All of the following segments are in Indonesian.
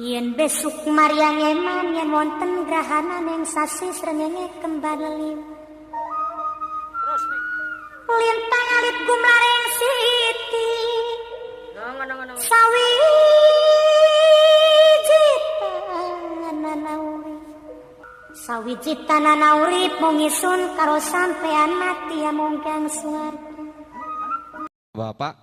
Yen besuk Maryang eman yen wonten grahana ning sasi srengenge kembar liu. Terus nih. Lintang alit gumlareng siti. Ngono. Sawiji tanana urip mung isun karo sampean mati amung kang swarga. Bapak,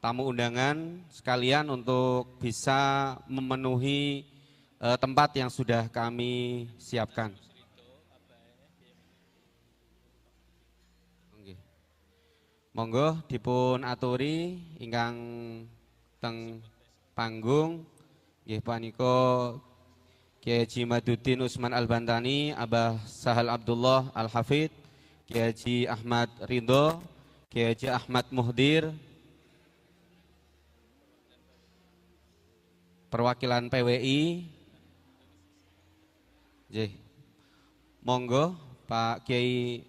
tamu undangan sekalian untuk bisa memenuhi tempat yang sudah kami siapkan. Monggo dipun aturi ingkang teng panggung nggih panika Kiai Haji Maduddin Usman Al-Bantani, Abah Sahal Abdullah Al-Hafid, Kiai Haji Ahmad Ridho, Kiai Haji Ahmad Muhdir, perwakilan PWI. Nggih. Monggo Pak Kiai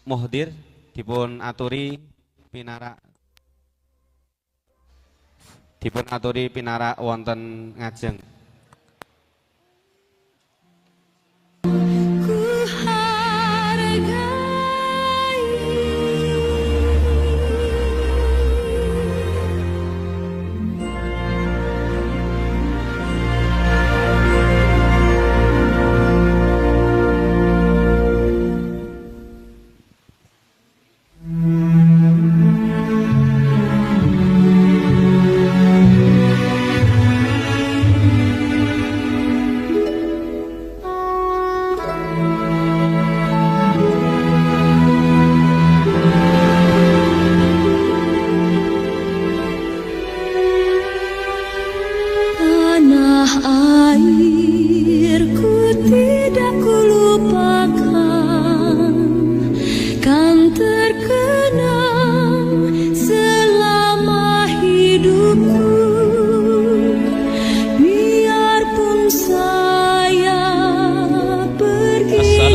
Muhdir dipun aturi pinarak wonten ngajeng.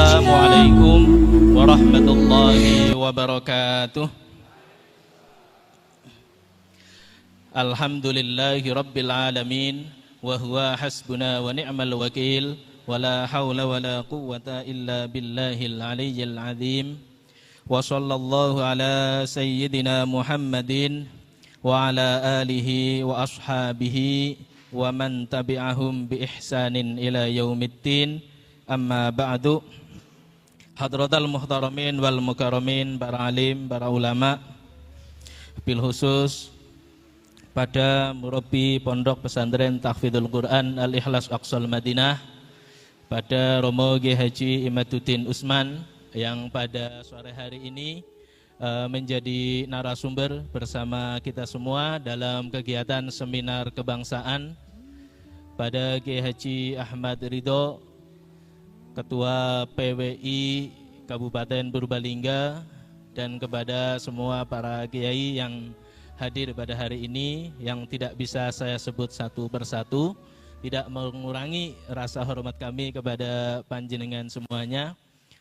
Assalamualaikum warahmatullahi wabarakatuh. Alhamdulillahi rabbil alamin wa huwa hasbuna wa ni'mal wakil wa la hawla wa la quwwata illa billahil aliyyil azim. Wa sallallahu ala sayyidina Muhammadin wa ala alihi wa ashabihi wa man tabi'ahum bi ihsanin ila yaumiddin. Amma ba'du. Hadratal muhtaramin wal mukarramin, para alim, para ulama, bil khusus pada murabi Pondok Pesantren Tahfidzul Quran Al-Ikhlas Aqsal Madinah, pada Romo Kiai Haji Imaduddin Usman yang pada sore hari ini menjadi narasumber bersama kita semua dalam kegiatan seminar kebangsaan, pada Kiai Haji Ahmad Ridho, Ketua PWI Kabupaten Purbalingga, dan kepada semua para kiai yang hadir pada hari ini yang tidak bisa saya sebut satu persatu, tidak mengurangi rasa hormat kami kepada panjenengan semuanya.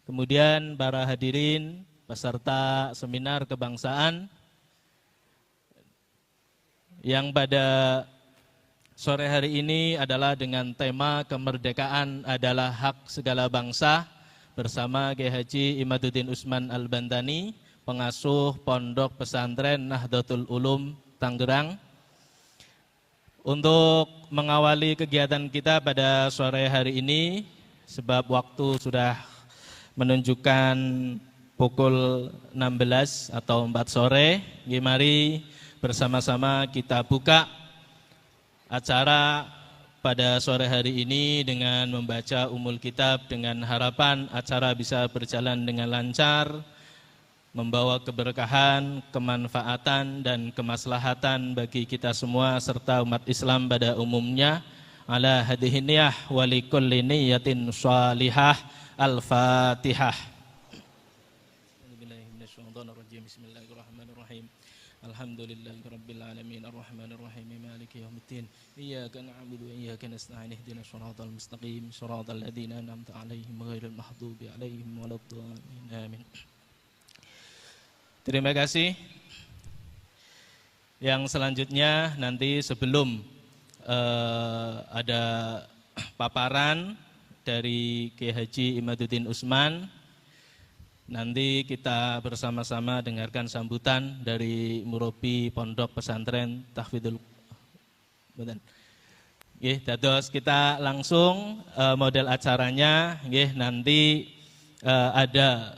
Kemudian para hadirin peserta seminar kebangsaan yang pada sore hari ini adalah dengan tema kemerdekaan adalah hak segala bangsa, bersama Kiai Haji Imaduddin Usman Al-Bantani, pengasuh Pondok Pesantren Nahdlatul Ulum Tangerang. Untuk mengawali kegiatan kita pada sore hari ini, sebab waktu sudah menunjukkan pukul 16 atau 4 sore, mari bersama-sama kita buka acara pada sore hari ini dengan membaca Ummul Kitab, dengan harapan acara bisa berjalan dengan lancar, membawa keberkahan, kemanfaatan dan kemaslahatan bagi kita semua serta umat Islam pada umumnya. Ala hadhihi niyah wa likulli niyatin shalihah. Al-Fatihah. Bismillahirrahmanirrahim. Alhamdulillahirabbil alamin arrahmanir rahim maliki yaumiddin iyyaka na'budu wa iyyaka nasta'in ihdinas shiratal mustaqim shiratal ladzina an'amta 'alaihim ghairil maghdubi 'alaihim waladdallin amin. Terima kasih. Yang selanjutnya nanti sebelum ada paparan dari Kiai Haji Imaduddin Usman. Nanti kita bersama-sama dengarkan sambutan dari Murabi Pondok Pesantren Tahfidzul Quran. Nggih, dados kita langsung model acaranya nggih, nanti ada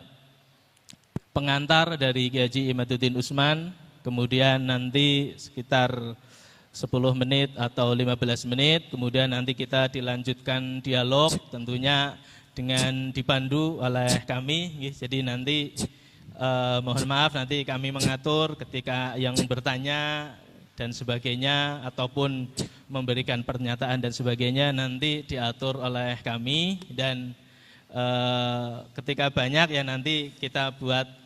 pengantar dari Kiai Haji Imaduddin Usman, kemudian nanti sekitar 10 menit atau 15 menit, kemudian nanti kita dilanjutkan dialog tentunya dengan dipandu oleh kami. Jadi nanti mohon maaf nanti kami mengatur ketika yang bertanya dan sebagainya ataupun memberikan pernyataan dan sebagainya nanti diatur oleh kami, dan ketika banyak ya nanti kita buat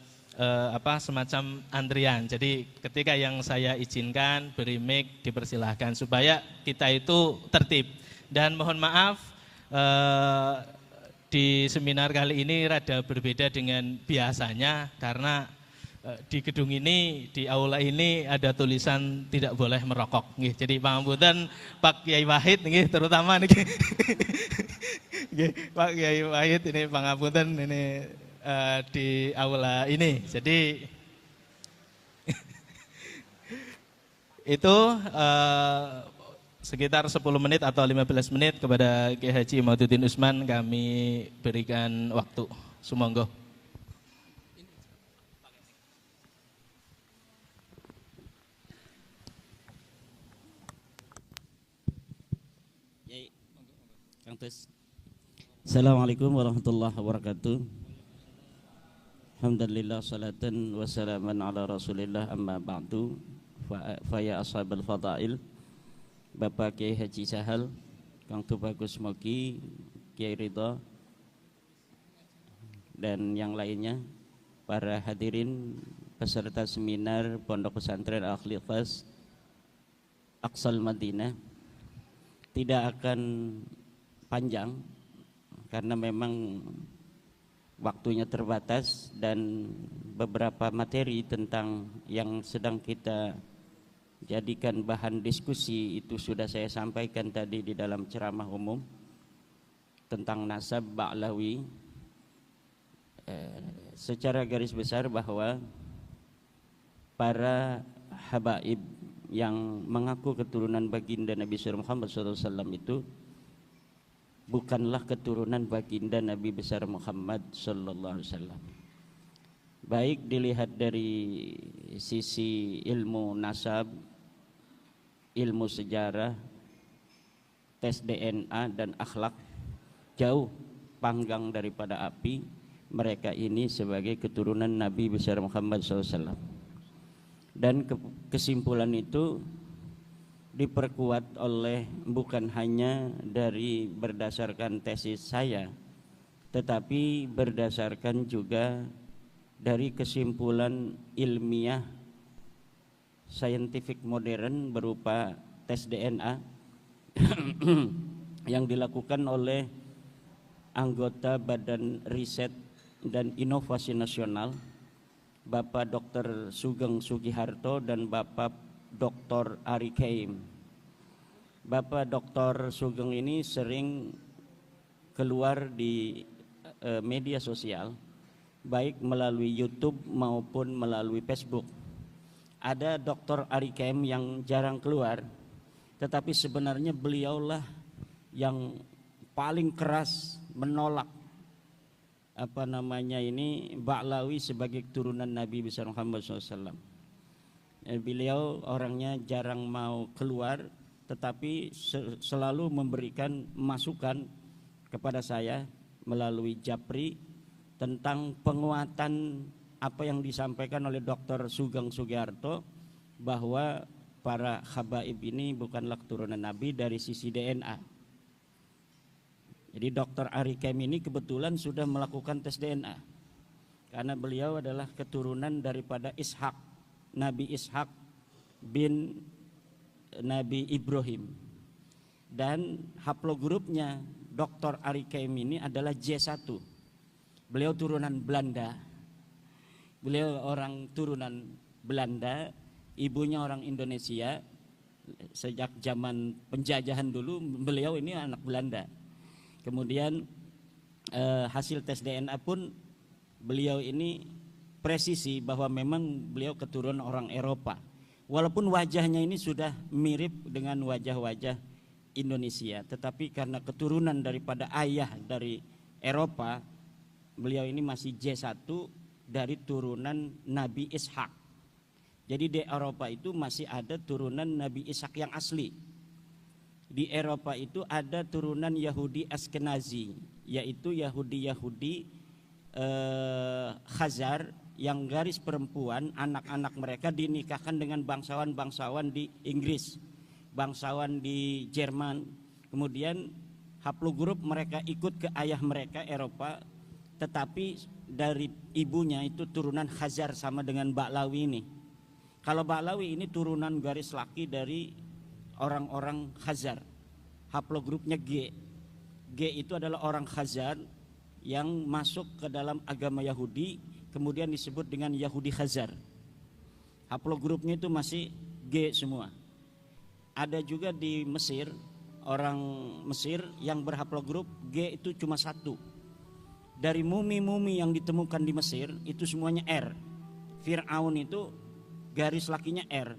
semacam antrian. Jadi ketika yang saya izinkan beri mic dipersilahkan supaya kita itu tertib. Dan mohon maaf di seminar kali ini rada berbeda dengan biasanya karena di gedung ini, di aula ini ada tulisan tidak boleh merokok. Jadi pangapunten Pak Kiai Wahid terutama nih. Pak Kiai Wahid ini pangapunten ini di aula ini. Jadi itu sekitar 10 menit atau 15 menit kepada Kiai Haji Imaduddin Usman kami berikan waktu. Sumangga. Kang Tus. Assalamualaikum warahmatullahi wabarakatuh. Alhamdulillah salatan wassalaman ala rasulillah amma ba'du. Fa ya ashabal fadail, Bapak Kiai Haji Sahal, Kang Tubagus Moki, Kiai Ridha dan yang lainnya, para hadirin peserta seminar Pondok Pesantren Al-Ikhlas Aqsal Madinah. Tidak akan panjang karena memang waktunya terbatas dan beberapa materi tentang yang sedang kita jadikan bahan diskusi itu sudah saya sampaikan tadi di dalam ceramah umum tentang nasab Ba'lawi. Secara garis besar bahwa para habaib yang mengaku keturunan baginda Nabi Muhammad SAW itu bukanlah keturunan baginda Nabi besar Muhammad sallallahu alaihi wasallam. Baik dilihat dari sisi ilmu nasab, ilmu sejarah, tes DNA dan akhlak, jauh panggang daripada api mereka ini sebagai keturunan Nabi besar Muhammad SAW. Dan kesimpulan itu diperkuat oleh bukan hanya dari berdasarkan tesis saya, tetapi berdasarkan juga dari kesimpulan ilmiah scientific modern berupa tes DNA yang dilakukan oleh anggota Badan Riset dan Inovasi Nasional Bapak Dr. Sugeng Sugiharto dan Bapak Dr. Ari Kaim. Bapak Dr. Sugeng ini sering keluar di media sosial, baik melalui YouTube maupun melalui Facebook. Ada Dr. Ari Kaim yang jarang keluar, tetapi sebenarnya beliaulah yang paling keras menolak Ba'lawi sebagai keturunan Nabi besar Muhammad SAW. Beliau orangnya jarang mau keluar, tetapi selalu memberikan masukan kepada saya melalui Japri tentang penguatan apa yang disampaikan oleh Dr. Sugeng Sugiharto, bahwa para habaib ini bukanlah keturunan Nabi dari sisi DNA. Jadi Dr. Ari Kem ini kebetulan sudah melakukan tes DNA karena beliau adalah keturunan daripada Ishak, Nabi Ishak bin Nabi Ibrahim, dan haplogrupnya Dr. Ari Kem ini adalah J1. Beliau turunan Belanda. Beliau orang turunan Belanda, ibunya orang Indonesia, Sejak zaman penjajahan dulu beliau ini anak Belanda. Kemudian hasil tes DNA pun beliau ini presisi bahwa memang beliau keturunan orang Eropa. Walaupun wajahnya ini sudah mirip dengan wajah-wajah Indonesia, tetapi karena keturunan daripada ayah dari Eropa, beliau ini masih J1 dari turunan Nabi Ishak. Jadi di Eropa itu masih ada turunan Nabi Ishak yang asli. Di Eropa itu ada turunan Yahudi Askenazi, yaitu Yahudi Khazar yang garis perempuan, anak-anak mereka dinikahkan dengan bangsawan-bangsawan di Inggris, bangsawan di Jerman. Kemudian haplogrup mereka ikut ke ayah mereka Eropa, tetapi dari ibunya itu turunan Khazar sama dengan Ba'lawi ini. Kalau Ba'lawi ini turunan garis laki dari orang-orang Khazar. Haplogrupnya G. G itu adalah orang Khazar yang masuk ke dalam agama Yahudi, kemudian disebut dengan Yahudi Khazar. Haplogrupnya itu masih G semua. Ada juga di Mesir, orang Mesir yang berhaplogrup G itu cuma satu. Dari mumi-mumi yang ditemukan di Mesir itu semuanya R. Fir'aun itu garis lakinya R.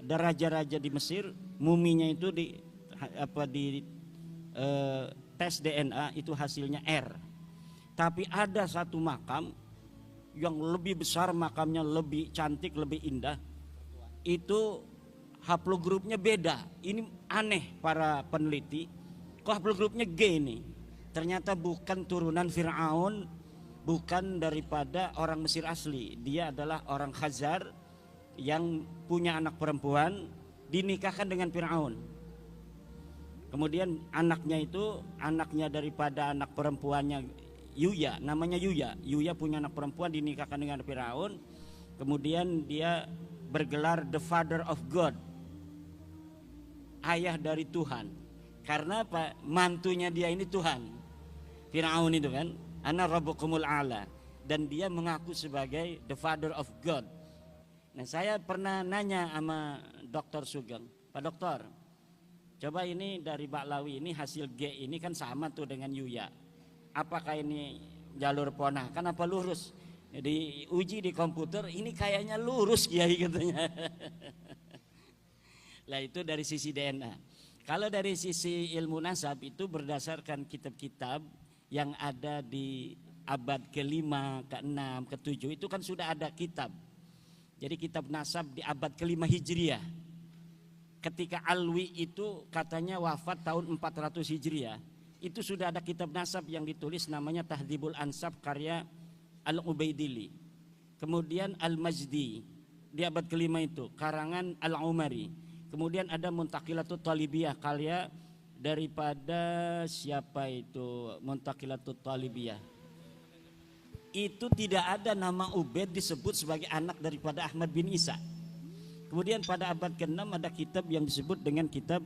Ada raja-raja di Mesir, muminya itu di tes DNA itu hasilnya R. Tapi ada satu makam yang lebih besar, makamnya lebih cantik, lebih indah. Itu haplogrupnya beda. Ini aneh para peneliti. Kok haplogrupnya G ini? Ternyata bukan turunan Fir'aun, bukan daripada orang Mesir asli. Dia adalah orang Khazar yang punya anak perempuan, dinikahkan dengan Fir'aun. Kemudian anaknya itu, anaknya daripada anak perempuannya Yuya, namanya Yuya. Yuya punya anak perempuan, dinikahkan dengan Fir'aun. Kemudian dia bergelar the father of God, ayah dari Tuhan. Karena apa? Mantunya dia ini Tuhan, Fir'aun itu kan, ana rabbukumul a'la, dan dia mengaku sebagai the father of God. Nah, saya pernah nanya sama Dr. Sugeng, Pak Dokter, coba ini dari Ba'lawi ini hasil G ini kan sama tuh dengan Yuya. Apakah ini jalur ponakan apa lurus? Jadi uji di komputer, ini kayaknya lurus Kiai katanya. Lah itu dari sisi DNA. Kalau dari sisi ilmu nasab itu berdasarkan kitab-kitab yang ada di abad ke-5, ke-6, ke-7 itu kan sudah ada kitab. Jadi kitab nasab di abad ke-5 Hijriah. Ketika Alwi itu katanya wafat tahun 400 Hijriah, itu sudah ada kitab nasab yang ditulis namanya Tahdhibul Ansab karya Al-Ubaidili. Kemudian Al-Majdi di abad ke-5 itu karangan Al-Umari. Kemudian ada Muntaqilatut Talibiyah karya daripada siapa itu, Muntaqilatut Talibiyah. Itu tidak ada nama Ubaid disebut sebagai anak daripada Ahmad bin Isa. Kemudian pada abad ke-6 ada kitab yang disebut dengan kitab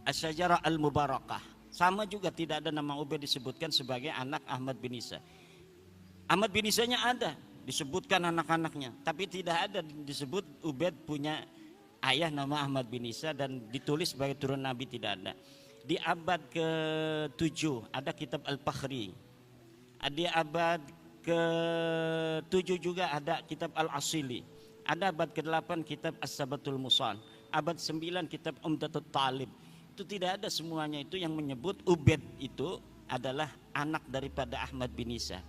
Asy-Syajarah Al-Mubarakah. Sama juga tidak ada nama Ubaid disebutkan sebagai anak Ahmad bin Isa. Ahmad bin Isanya ada, disebutkan anak-anaknya, tapi tidak ada disebut Ubaid punya ayah nama Ahmad bin Isa dan ditulis sebagai turun Nabi, tidak ada. Di abad ke-7 ada kitab Al-Fakhri. Di abad ke-7 juga ada kitab Al-Asili. Ada abad ke-8 kitab As-Sabatul Musal. Abad 9 kitab Umdatut Talib. Itu tidak ada semuanya itu yang menyebut Ubaid itu adalah anak daripada Ahmad bin Isa.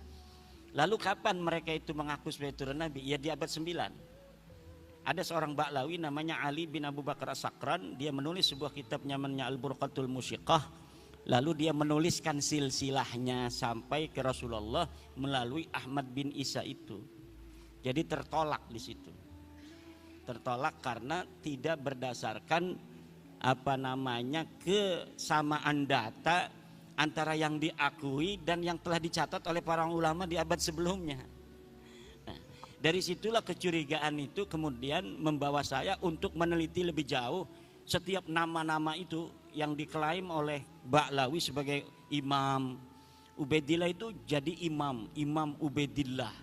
Lalu kapan mereka itu mengaku sebagai turun Nabi? Ya di abad 9. Ada seorang Ba'lawi namanya Ali bin Abu Bakar As-Sakran. Dia menulis sebuah kitab namanya Al-Burqatul Musyiqah. Lalu dia menuliskan silsilahnya sampai ke Rasulullah melalui Ahmad bin Isa itu. Jadi tertolak di situ. Tertolak karena tidak berdasarkan kesamaan data antara yang diakui dan yang telah dicatat oleh para ulama di abad sebelumnya. Nah, dari situlah kecurigaan itu kemudian membawa saya untuk meneliti lebih jauh setiap nama-nama itu yang diklaim oleh Ba'lawi sebagai imam. Ubaidillah itu jadi Imam Ubaidillah.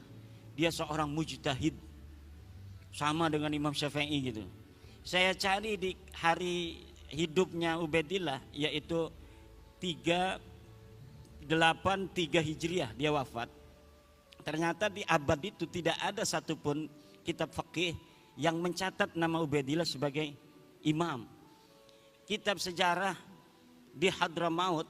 Dia seorang mujtahid, sama dengan Imam Syafi'i gitu. Saya cari di hari hidupnya Ubaidillah, yaitu 383 Hijriah dia wafat. Ternyata di abad itu tidak ada satupun kitab fikih yang mencatat nama Ubaidillah sebagai imam. Kitab sejarah di Hadramaut,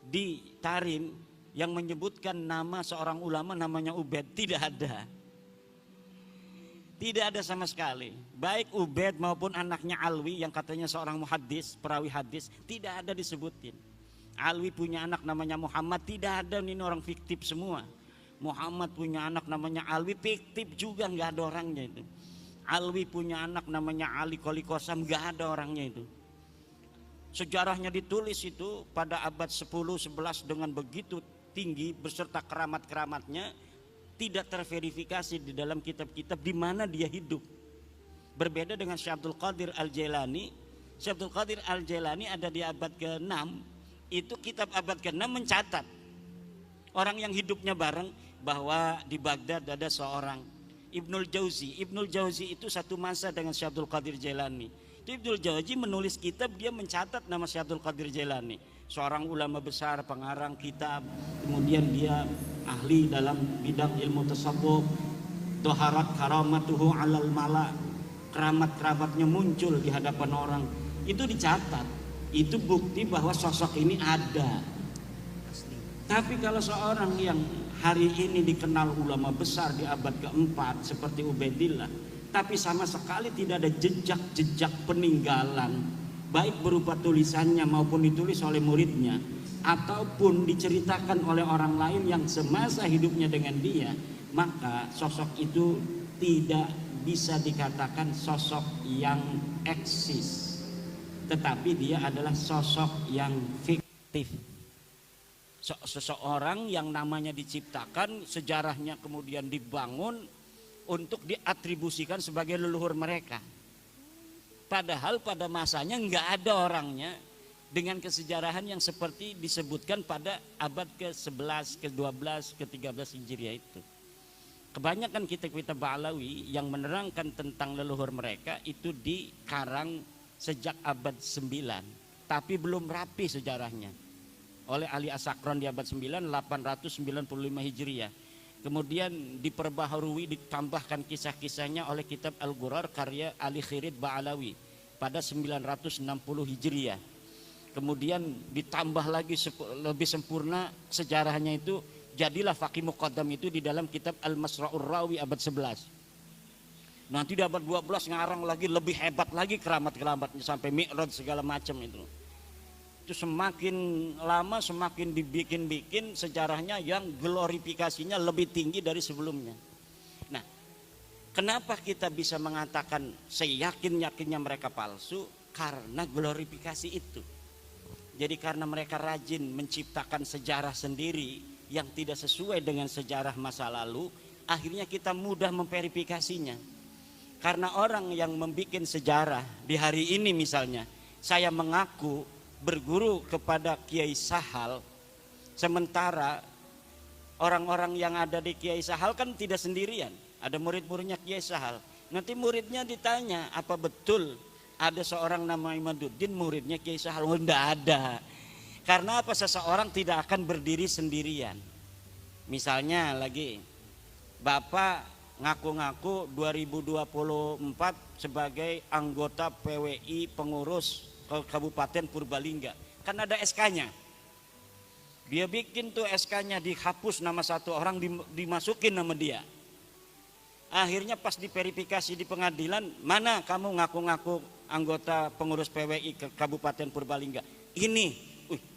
di Tarim, yang menyebutkan nama seorang ulama namanya Ubaid tidak ada. Tidak ada sama sekali. Baik Ubaid maupun anaknya Alwi yang katanya seorang muhaddis, perawi hadis, tidak ada disebutin. Alwi punya anak namanya Muhammad, tidak ada, ini orang fiktif semua. Muhammad punya anak namanya Alwi, fiktif juga, nggak ada orangnya itu. Alwi punya anak namanya Ali Qoli Qasam, nggak ada orangnya itu. Sejarahnya ditulis itu pada abad 10-11 dengan begitu tinggi beserta keramat-keramatnya, tidak terverifikasi di dalam kitab-kitab di mana dia hidup. Berbeda dengan Syekh Abdul Qadir Al-Jailani. Syekh Abdul Qadir Al-Jailani ada di abad ke-6, itu kitab abad ke-6 mencatat orang yang hidupnya bareng bahwa di Baghdad ada seorang Ibnul Jauzi. Ibnul Jauzi itu satu masa dengan Syekh Abdul Qadir Jailani. Itu Ibnul Jauzi menulis kitab, dia mencatat nama Syekh Abdul Qadir Jailani, seorang ulama besar, pengarang kitab. Kemudian dia ahli dalam bidang ilmu tasawuf. Toharat karamatuhu alal mala, keramat-keramatnya muncul di hadapan orang. Itu dicatat. Itu bukti bahwa sosok ini ada. Tapi kalau seorang yang hari ini dikenal ulama besar di abad keempat seperti Ubaidillah, tapi sama sekali tidak ada jejak-jejak peninggalan, baik berupa tulisannya maupun ditulis oleh muridnya, ataupun diceritakan oleh orang lain yang semasa hidupnya dengan dia, maka sosok itu tidak bisa dikatakan sosok yang eksis, tetapi dia adalah sosok yang fiktif. Seseorang yang namanya diciptakan, sejarahnya kemudian dibangun untuk diatribusikan sebagai leluhur mereka. Padahal pada masanya nggak ada orangnya dengan kesejarahan yang seperti disebutkan pada abad ke-11, ke-12, ke-13 Hijriah itu. Kebanyakan kitab-kitab Ba'alawi yang menerangkan tentang leluhur mereka itu dikarang sejak abad 9, tapi belum rapi sejarahnya oleh Ali As-Sakron di abad 9, 895 Hijriah. Kemudian diperbaharui, ditambahkan kisah-kisahnya oleh kitab Al-Ghurar karya Ali Khirid Ba'alawi pada 960 Hijriah. Kemudian ditambah lagi lebih sempurna sejarahnya itu, jadilah Faqih Muqaddam itu di dalam kitab Al-Masra'ur Rawi abad 11. Nanti di abad 12 ngarang lagi, lebih hebat lagi keramat-keramatnya sampai Mi'raj segala macam itu. Itu semakin lama semakin dibikin-bikin sejarahnya yang glorifikasinya lebih tinggi dari sebelumnya. Nah, kenapa kita bisa mengatakan seyakin-yakinnya mereka palsu? Karena glorifikasi itu. Jadi karena mereka rajin menciptakan sejarah sendiri yang tidak sesuai dengan sejarah masa lalu, akhirnya kita mudah memverifikasinya. Karena orang yang membuat sejarah di hari ini misalnya, saya mengaku berguru kepada Kiai Sahal, sementara orang-orang yang ada di Kiai Sahal kan tidak sendirian, ada murid-muridnya Kiai Sahal. Nanti muridnya ditanya, apa betul ada seorang nama Imaduddin muridnya Kiai Sahal? Oh, tidak ada. Karena apa? Seseorang tidak akan berdiri sendirian. Misalnya lagi, Bapak ngaku-ngaku 2024 sebagai anggota PWI pengurus Kabupaten Purbalingga, kan ada SK-nya. Dia bikin tuh SK-nya, dihapus nama satu orang, dimasukin nama dia. Akhirnya pas diverifikasi di pengadilan, mana kamu ngaku-ngaku anggota pengurus PWI ke Kabupaten Purbalingga? Ini,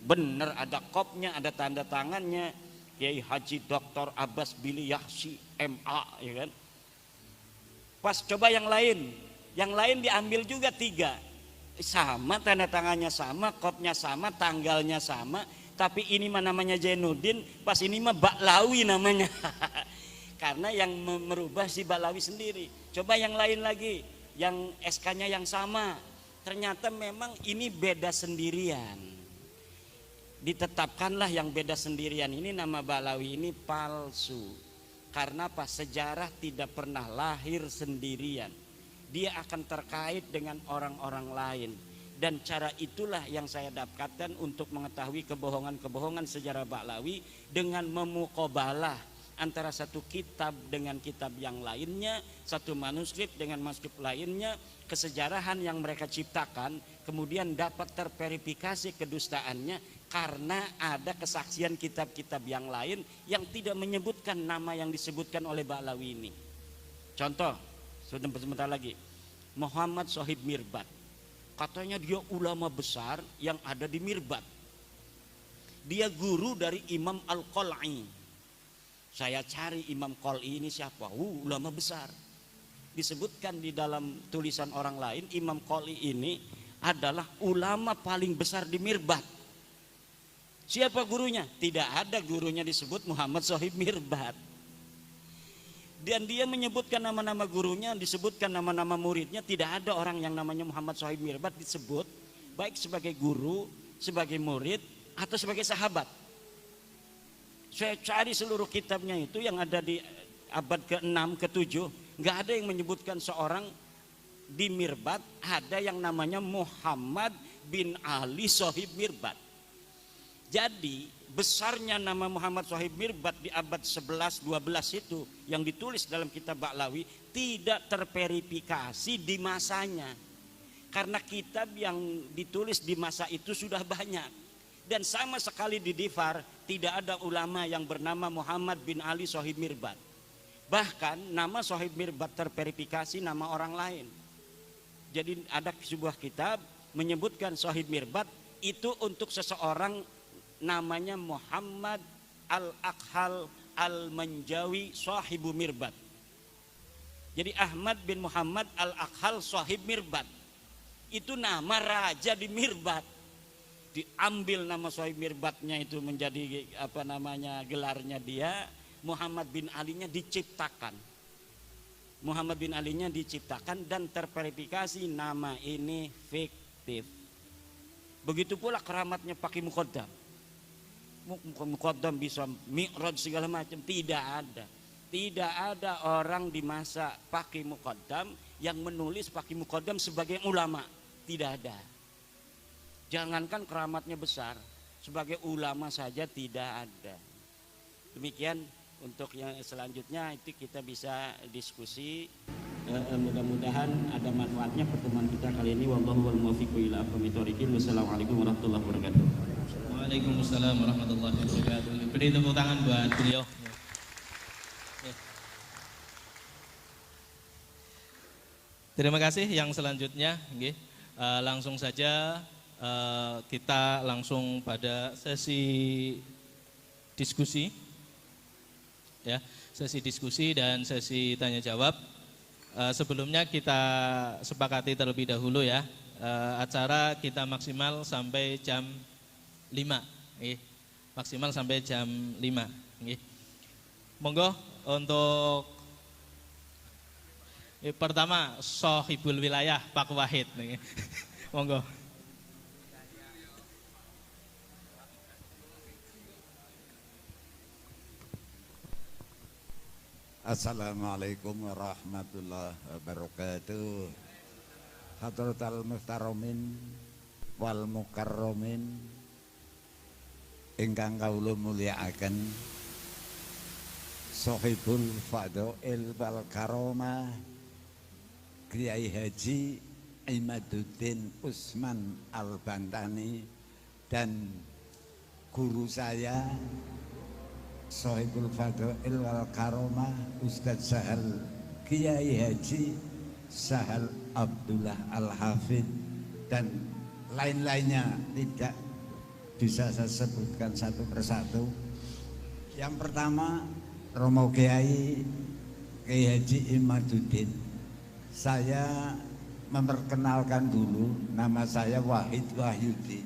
bener ada kopnya, ada tanda tangannya, Kiai Haji Dr. Abbas Bili Yahsi MA, ya kan? Pas coba yang lain diambil juga 3. Sama, tanda tangannya sama, kopnya sama, tanggalnya sama, tapi ini mah namanya Jainuddin, pas ini mah Baklawi namanya. Karena yang merubah si Baklawi sendiri. Coba yang lain lagi, yang SK-nya yang sama, ternyata memang ini beda sendirian. Ditetapkanlah yang beda sendirian ini nama Baklawi ini palsu. Karena apa? Sejarah tidak pernah lahir sendirian. dia akan terkait dengan orang-orang lain. Dan cara itulah yang saya dapatkan untuk mengetahui kebohongan-kebohongan sejarah Ba'lawi dengan memuqabalah antara satu kitab dengan kitab yang lainnya, satu manuskrip dengan manuskrip lainnya, kesejarahan yang mereka ciptakan, kemudian dapat terverifikasi kedustaannya karena ada kesaksian kitab-kitab yang lain yang tidak menyebutkan nama yang disebutkan oleh Ba'lawi ini. Contoh, sebentar lagi, Muhammad Shahib Mirbat. Katanya dia ulama besar yang ada di Mirbat. Dia guru dari Imam Al-Qal'i. Saya cari Imam Qal'i ini siapa? Ulama besar. Disebutkan di dalam tulisan orang lain, Imam Qal'i ini adalah ulama paling besar di Mirbat. Siapa gurunya? Tidak ada gurunya disebut Muhammad Shahib Mirbat. Dan dia menyebutkan nama-nama gurunya, disebutkan nama-nama muridnya. Tidak ada orang yang namanya Muhammad Shahib Mirbat disebut, baik sebagai guru, sebagai murid, atau sebagai sahabat. Saya cari seluruh kitabnya itu yang ada di abad ke-6, ke-7, nggak ada yang menyebutkan seorang di Mirbat ada yang namanya Muhammad bin Ali Shahib Mirbat. Jadi besarnya nama Muhammad Shahib Mirbat di abad 11-12 itu yang ditulis dalam kitab Ba'lawi tidak terverifikasi di masanya. Karena kitab yang ditulis di masa itu sudah banyak. Dan sama sekali di Difar tidak ada ulama yang bernama Muhammad bin Ali Shahib Mirbat. Bahkan nama Shahib Mirbat terverifikasi nama orang lain. Jadi ada sebuah kitab menyebutkan Shahib Mirbat itu untuk seseorang namanya Muhammad Al-Akhal Al-Manjawi Sahibu Mirbat. Jadi Ahmad bin Muhammad Al-Akhal Sahib Mirbat itu nama raja di Mirbat. Diambil nama Sahib Mirbatnya itu menjadi apa namanya gelarnya dia. Muhammad bin Alinya diciptakan. Muhammad bin Alinya diciptakan dan terverifikasi nama ini fiktif. Begitu pula keramatnya Paki Muqaddam. Muqaddam bisa mi'raj segala macam, tidak ada orang di masa Paki Muqaddam yang menulis Paki Muqaddam sebagai ulama, tidak ada. Jangankan keramatnya besar, sebagai ulama saja tidak ada. Demikian untuk yang selanjutnya itu kita bisa diskusi. Mudah-mudahan ada manfaatnya pertemuan kita kali ini. Wallahu wal muwaffiq ila aqwamit thoriqin. Wassalamualaikum warahmatullahi wabarakatuh. Waalaikumsalam warahmatullahi wabarakatuh. Beri tepuk tangan buat beliau. Terima kasih. Yang selanjutnya, langsung saja kita langsung pada sesi diskusi, ya, sesi diskusi dan sesi tanya jawab. Sebelumnya kita sepakati terlebih dahulu ya, acara kita maksimal sampai jam 5, maksimal sampai jam 5. Monggo untuk pertama Sohibul Wilayah Pak Wahid, monggo. Assalamualaikum warahmatullahi wabarakatuh. Hadratal muhtaromin wal mukarromin ingkang kawula mulyakaken, Sohibul Fadhail wal Karomah Kiai Haji Imaduddin Usman Al-Bantani dan guru saya Sohibul Fadhail wal Karomah Ustadz Sahal Kiai Haji Sahal Abdullah Al-Hafid dan lain-lainnya tidak bisa saya sebutkan satu persatu. Yang pertama Romo Kiai Haji Imaduddin. Saya memperkenalkan dulu, nama saya Wahid Wahyudi.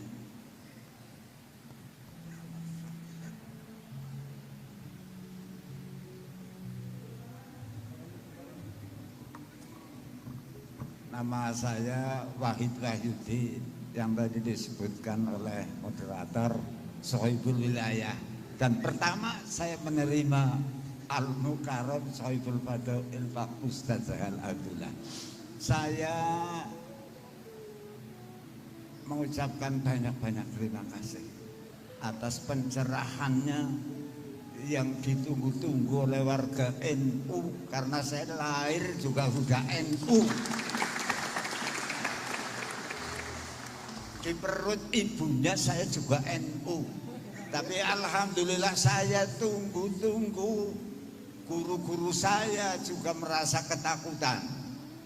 Nama saya Wahid Wahyudi yang tadi disebutkan oleh moderator Sohibul Wilayah. Dan pertama saya menerima Al-Mukarram Sohibul Fadhail Pak Ustadz Sahal Abdullah. Saya mengucapkan banyak-banyak terima kasih atas pencerahannya yang ditunggu-tunggu oleh warga NU, karena saya lahir juga sudah NU. Di perut ibunya saya juga NU. Tapi alhamdulillah saya tunggu-tunggu. Guru-guru saya juga merasa ketakutan.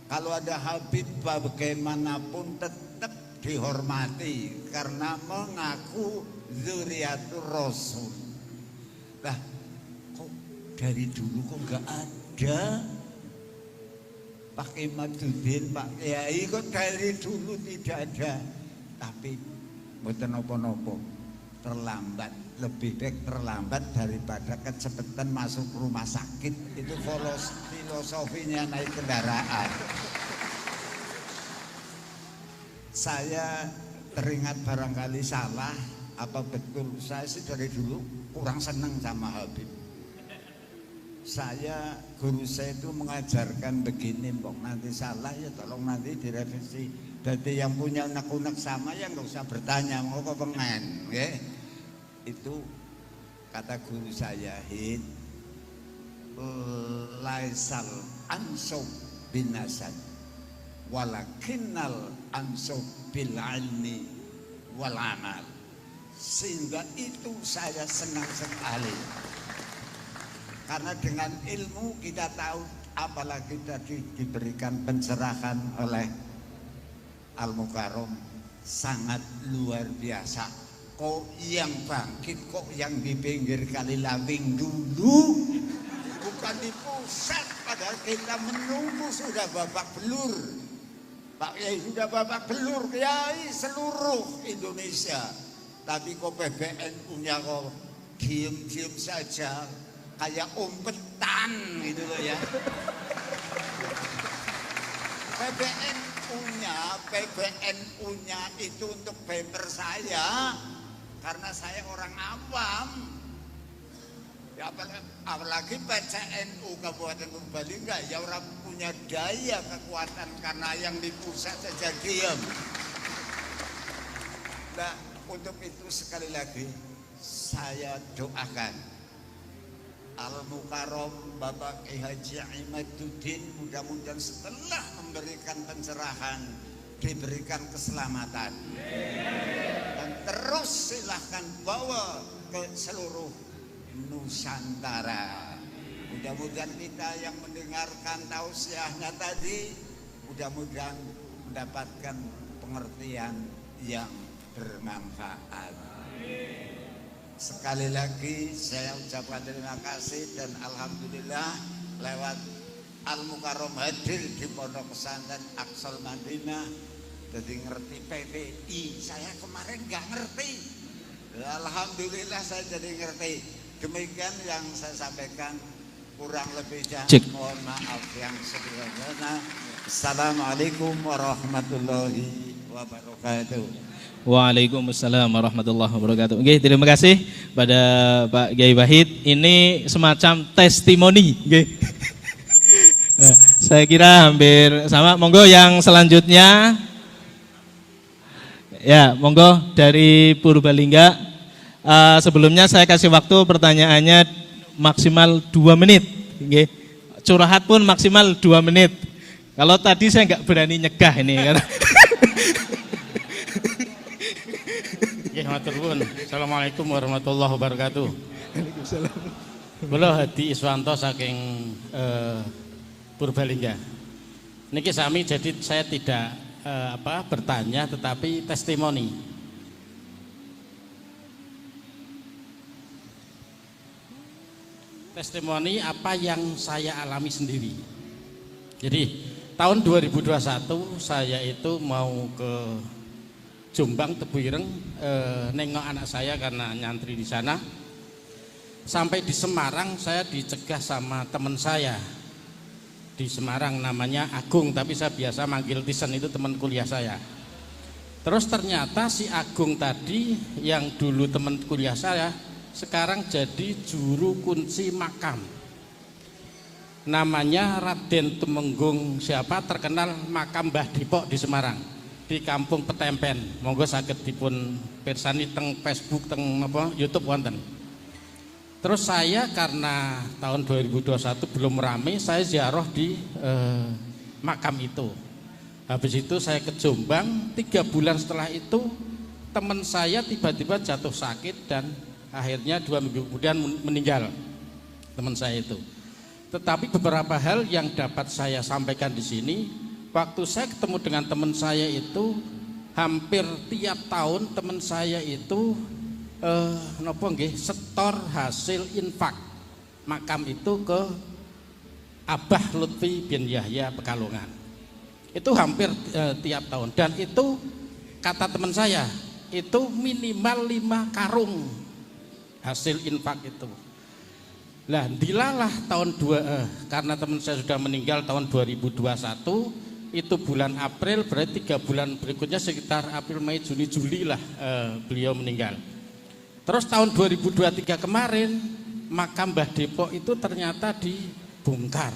Kalau ada Habib bagaimanapun tetap dihormati karena mengaku Dzurriyyatur Rasul. Lah, kok dari dulu kok nggak ada Pak Imaduddin, Pak Kiai, kok dari dulu tidak ada. Tapi mboten napa-napa, terlambat, lebih baik terlambat daripada kecepatan masuk rumah sakit. Itu filosofinya naik kendaraan. Saya teringat barangkali salah, apa betul, saya sih dari dulu kurang senang sama Habib. Guru saya itu mengajarkan begini, mbok nanti salah ya tolong nanti direvisi. Jadi yang punya unek-unek sama ya nggak usah bertanya, mau kok pengen, ya? Itu kata guru saya, hit laisal ansub binasad walakinnal ansub bil ilmi wal amal. Sehingga itu saya senang sekali, karena dengan ilmu kita tahu, apalagi tadi diberikan pencerahan oleh Al-Mukarram sangat luar biasa. Kok yang bangkit, kok yang di pinggir kali Lawing dulu, bukan di pusat, padahal kita menunggu sudah babak belur. Pak Kiai sudah babak belur, Kiai seluruh Indonesia. Tapi kok PBNU-nya kok diem-diem saja, kayak umpetan gitu loh ya. PBNU-nya itu untuk paper saya, karena saya orang awam. Ya, apalagi PCNU Kabupaten Purbalingga ya orang punya daya kekuatan, karena yang di pusat saja diam. Nah, untuk itu sekali lagi saya doakan Al-Mukarram Bapak Kiai Haji Imaduddin, mudah-mudahan setelah memberikan pencerahan diberikan keselamatan, dan terus silahkan bawa ke seluruh Nusantara. Mudah-mudahan kita yang mendengarkan tausiahnya tadi mudah-mudahan mendapatkan pengertian yang bermanfaat. Sekali lagi saya ucapkan terima kasih, dan alhamdulillah lewat Al-Mukarram hadir di Pondok Pesantren Aqsal Madinah, jadi ngerti PWI. Saya kemarin nggak ngerti, alhamdulillah saya jadi ngerti. Demikian yang saya sampaikan, kurang lebihnya mohon maaf yang sebelumnya. Assalamualaikum warahmatullahi wabarakatuh. Waalaikumsalam warahmatullahi wabarakatuh. Oke, terima kasih pada Pak Kiai Wahid. Ini semacam testimoni. Oke. Nah, saya kira hampir sama. Monggo yang selanjutnya. Ya, monggo dari Purbalingga. Sebelumnya saya kasih waktu pertanyaannya maksimal 2 menit. Oke. Curhat pun maksimal 2 menit. Kalau tadi saya nggak berani nyegah ini karena Assalamualaikum warahmatullahi wabarakatuh. Kula Hadi Iswanto saking Purbalingga. Niki sami, jadi saya tidak bertanya tetapi testimoni. Testimoni apa yang saya alami sendiri. Jadi tahun 2021 saya itu mau ke Jombang Tebuireng, nengok anak saya karena nyantri di sana. Sampai di Semarang saya dicegah sama teman saya di Semarang, namanya Agung, tapi saya biasa manggil Tisen, itu teman kuliah saya. Terus ternyata si Agung tadi yang dulu teman kuliah saya sekarang jadi juru kunci makam. namanya Raden Tumenggung siapa terkenal makam Mbah Dipok di Semarang di Kampung Petempen. Monggo saged dipun pirsani teng Facebook teng apa YouTube wonten. Terus saya karena tahun 2021 belum rame, saya ziarah di makam itu. Habis itu saya ke Jombang, 3 bulan setelah itu teman saya tiba-tiba jatuh sakit dan akhirnya 2 minggu kemudian meninggal teman saya itu. Tetapi beberapa hal yang dapat saya sampaikan di sini, waktu saya ketemu dengan teman saya itu hampir tiap tahun teman saya itu napa nggih setor hasil infak makam itu ke Abah Lutfi bin Yahya Pekalongan. Itu hampir tiap tahun dan itu kata teman saya itu minimal 5 karung hasil infak itu. Lah dilalah tahun karena teman saya sudah meninggal tahun 2021 itu bulan April, berarti 3 bulan berikutnya sekitar April, Mei, Juni, Juli lah beliau meninggal. Terus tahun 2023 kemarin makam Mbah Depok itu ternyata dibongkar.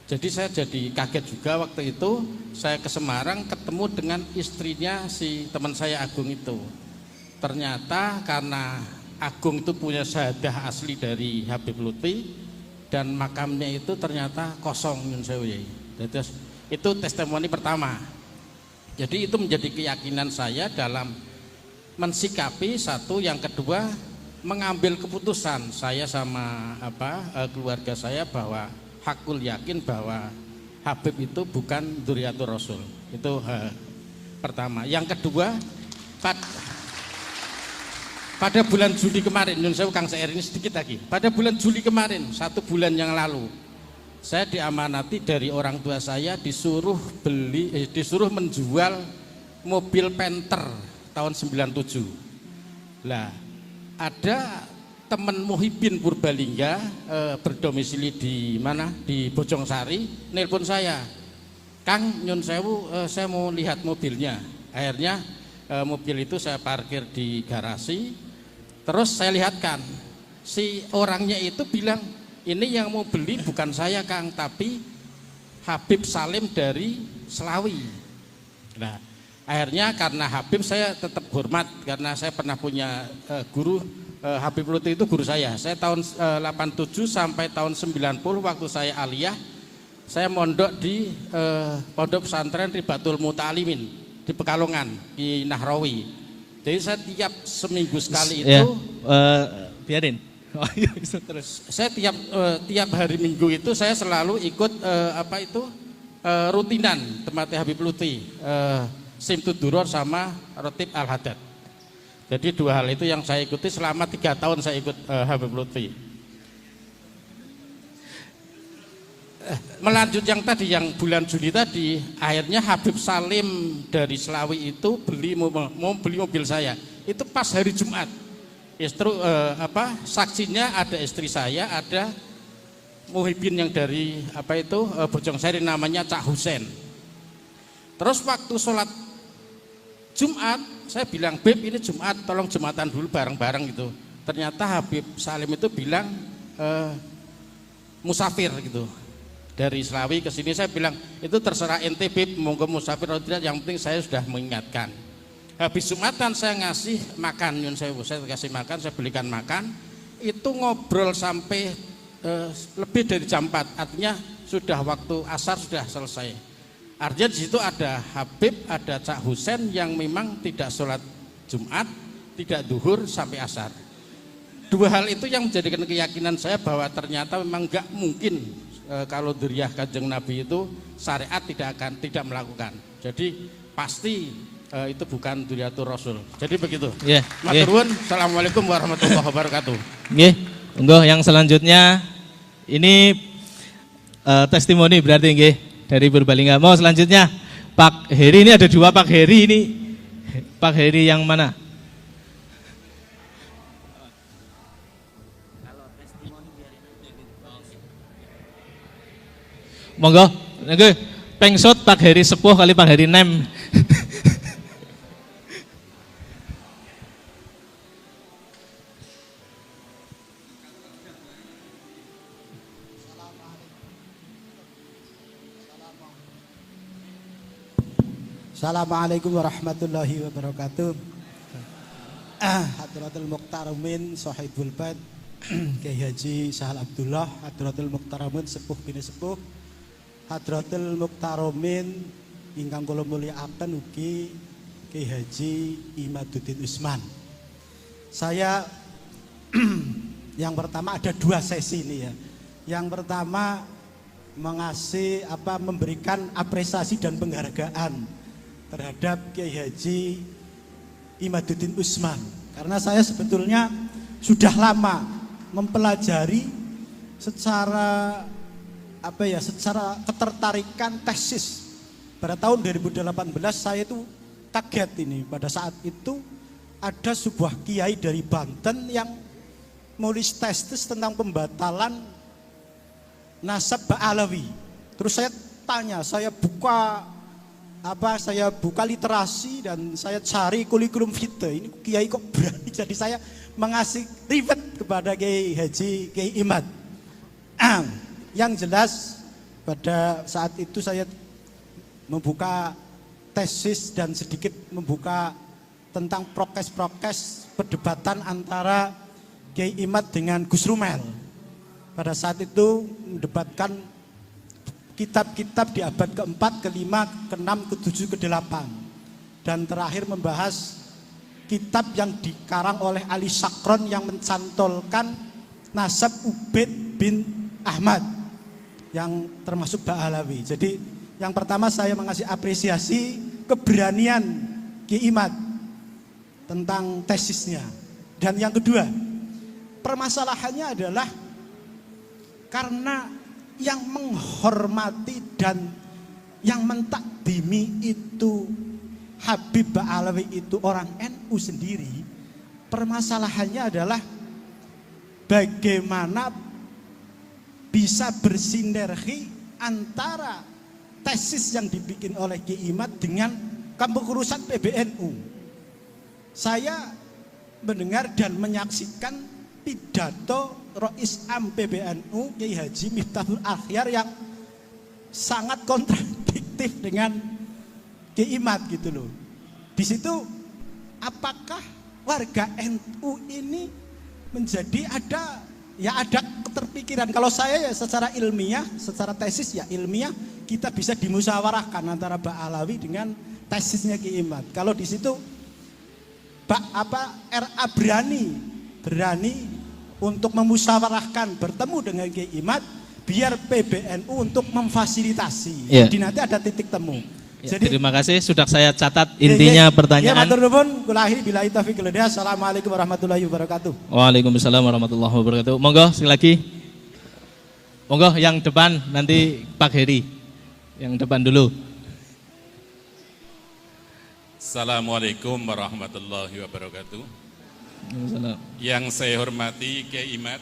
Jadi saya jadi kaget juga waktu itu saya ke Semarang ketemu dengan istrinya si teman saya Agung itu. Ternyata karena Agung itu punya syahadah asli dari Habib Lutfi dan makamnya itu ternyata kosong nyun sewu. Jadi itu testimoni pertama. Jadi itu menjadi keyakinan saya dalam mensikapi satu, yang kedua mengambil keputusan saya sama keluarga saya bahwa hakul yakin bahwa Habib itu bukan dzurriyyatur Rasul. Itu pertama. Yang kedua pada bulan Juli kemarin, Nyun Sewu Kang Sair ini sedikit lagi. Pada bulan Juli kemarin, 1 bulan yang lalu, saya diamanati dari orang tua saya disuruh menjual mobil Panther tahun 97. Lah, ada teman Muhyiddin Purbalingga berdomisili di mana? Di Bojongsari, nelpon saya. Kang, Nyun Sewu, saya mau lihat mobilnya. Akhirnya mobil itu saya parkir di garasi. Terus saya lihatkan. Si orangnya itu bilang, ini yang mau beli bukan saya Kang, tapi Habib Salim dari Selawi. Nah, akhirnya karena Habib saya tetap hormat karena saya pernah punya guru Habib Lutfi itu guru saya. Saya tahun 87 sampai tahun 90 waktu saya aliyah, saya mondok di pondok pesantren Ribatul Muta'alimin di Pekalongan di Nahrawi. Jadi saya tiap seminggu sekali itu biarin. Terus saya tiap hari Minggu itu saya selalu ikut rutinan tempatnya Habib Lutfi. Simtud Duror sama Rotib Al-Haddad. Jadi 2 hal itu yang saya ikuti selama 3 tahun saya ikut Habib Lutfi. Melanjut yang tadi, yang bulan Juli tadi, akhirnya Habib Salim dari Selawi itu mau beli mobil saya. Itu pas hari Jumat. Saksinya ada istri saya, ada Muhyiddin yang dari Bojongsari namanya Cak Husen. Terus waktu sholat Jumat, saya bilang, Beb ini Jumat, tolong Jumatan dulu bareng-bareng gitu. Ternyata Habib Salim itu bilang musafir gitu. Dari Selawi ke sini saya bilang, itu terserah ente Beb, monggo musafir atau tidak, yang penting saya sudah mengingatkan. Habis Jumatan saya ngasih makan, saya kasih makan, saya belikan makan. Itu ngobrol sampai lebih dari jam 4, artinya sudah waktu asar sudah selesai. Artinya di situ ada Habib, ada Cak Husen yang memang tidak sholat Jumat, tidak duhur sampai asar. 2 hal itu yang menjadikan keyakinan saya bahwa ternyata memang enggak mungkin kalau dzurriyyah Kanjeng Nabi itu syariat tidak melakukan. Jadi pasti itu bukan dzurriyyatur Rasul. Jadi begitu. Matur nuwun. Assalamualaikum warahmatullahi wabarakatuh. Nggih, monggo yang selanjutnya ini testimoni berarti nggih dari Purbalingga. Mau selanjutnya Pak Heri, ini ada 2 Pak Heri ini. Pak Heri yang mana? Monggo, nggih, pengsut Pak Heri sepuh kali Pak Heri nem. Assalamualaikum warahmatullahi wabarakatuh. Hadratul Muqtaramin Sahibul Bait Kiai Haji Sahal Abdullah, Hadratul Muqtaramin sepuh bini sepuh, Hadratul Muqtaramin ingkang kula mulyakaken ugi Kiai Haji Imaduddin Usman. Saya yang pertama ada dua sesi ini ya. Yang pertama memberikan apresiasi dan penghargaan terhadap Kiai Haji Imaduddin Usman, karena saya sebetulnya sudah lama mempelajari secara secara ketertarikan tesis. Pada tahun 2018 saya itu kaget ini, pada saat itu ada sebuah kiai dari Banten yang nulis tesis tentang pembatalan nasab Ba'alawi. Terus saya tanya, saya buka literasi dan saya cari kurikulum vitae. Ini kiai kok berani, jadi saya mengasih rivet kepada Kiai Haji Kiai Imad. Yang jelas pada saat itu saya membuka tesis dan sedikit membuka tentang prokes-prokes perdebatan antara Kiai Imad dengan Gus Rumel. Pada saat itu mendebatkan kitab-kitab di abad ke-4, ke-5, ke-6, ke-7, ke-8. Dan terakhir membahas kitab yang dikarang oleh Ali Sakron yang mencantolkan nasab Ubaid bin Ahmad yang termasuk Ba'alawi. Jadi yang pertama saya mengasih apresiasi keberanian Kiai Imad tentang tesisnya. Dan yang kedua, permasalahannya adalah karena yang menghormati dan yang mentakdimi itu Habib Ba'alawi itu orang NU sendiri. Permasalahannya adalah bagaimana bisa bersinergi antara tesis yang dibikin oleh Kiai Imad dengan kepengurusan PBNU. Saya mendengar dan menyaksikan pidato Rois Am PBNU Kiai Haji Miftahul Akhyar yang sangat kontradiktif dengan Kiai Imad gitu loh. Di situ apakah warga NU ini menjadi ada keterpikiran. Kalau saya ya secara ilmiah, secara tesis ya ilmiah kita bisa dimusyawarahkan antara Ba'alawi dengan tesisnya Kiai Imad. Kalau di situ RA berani untuk memusyawarahkan bertemu dengan Kiai Imad biar PBNU untuk memfasilitasi. Ya. Jadi nanti ada titik temu. Ya, jadi terima kasih, sudah saya catat intinya pertanyaan. Ya, matur nuwun, kula akhiri billahi taufiq wal hidayah. Assalamualaikum warahmatullahi wabarakatuh. Waalaikumsalam warahmatullahi wabarakatuh. Monggo sekali lagi. Monggo yang depan nanti Pak Heri. Yang depan dulu. Assalamualaikum warahmatullahi wabarakatuh. Yang saya hormati Kiai Imad,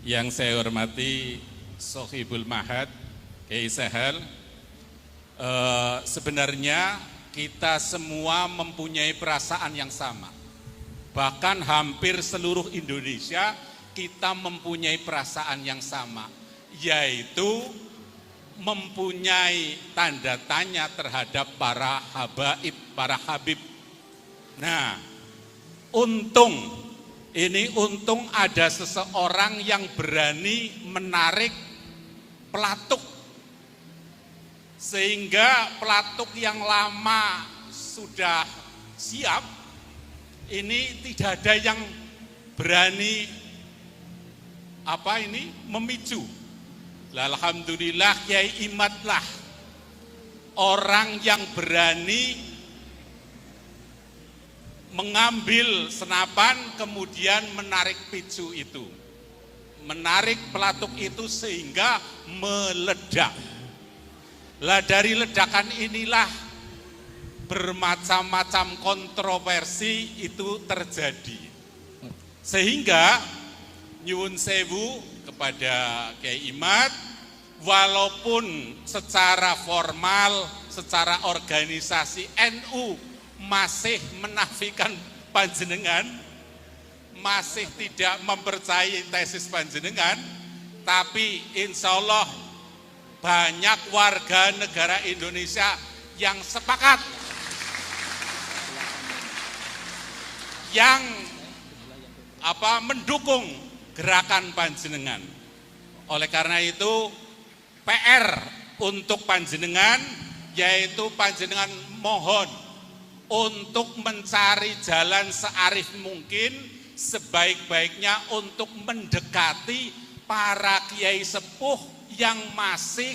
yang saya hormati Sohibul Mahad Kiai Sahal. Sebenarnya kita semua mempunyai perasaan yang sama. Bahkan hampir seluruh Indonesia kita mempunyai perasaan yang sama, yaitu mempunyai tanda tanya terhadap para habaib, para habib. Nah, untung ada seseorang yang berani menarik pelatuk, sehingga pelatuk yang lama sudah siap, ini tidak ada yang berani memicu. Alhamdulillah Kiai Imad lah orang yang berani mengambil senapan kemudian menarik picu itu, menarik pelatuk itu sehingga meledak. Lah dari ledakan inilah bermacam-macam kontroversi itu terjadi, sehingga nyuwun sewu kepada Kiai Imad, walaupun secara formal, secara organisasi NU masih menafikan panjenengan, masih tidak mempercayai tesis panjenengan, tapi insya Allah banyak warga negara Indonesia yang sepakat, yang mendukung gerakan panjenengan. Oleh karena itu PR untuk panjenengan yaitu panjenengan mohon untuk mencari jalan searif mungkin sebaik-baiknya untuk mendekati para kiai sepuh yang masih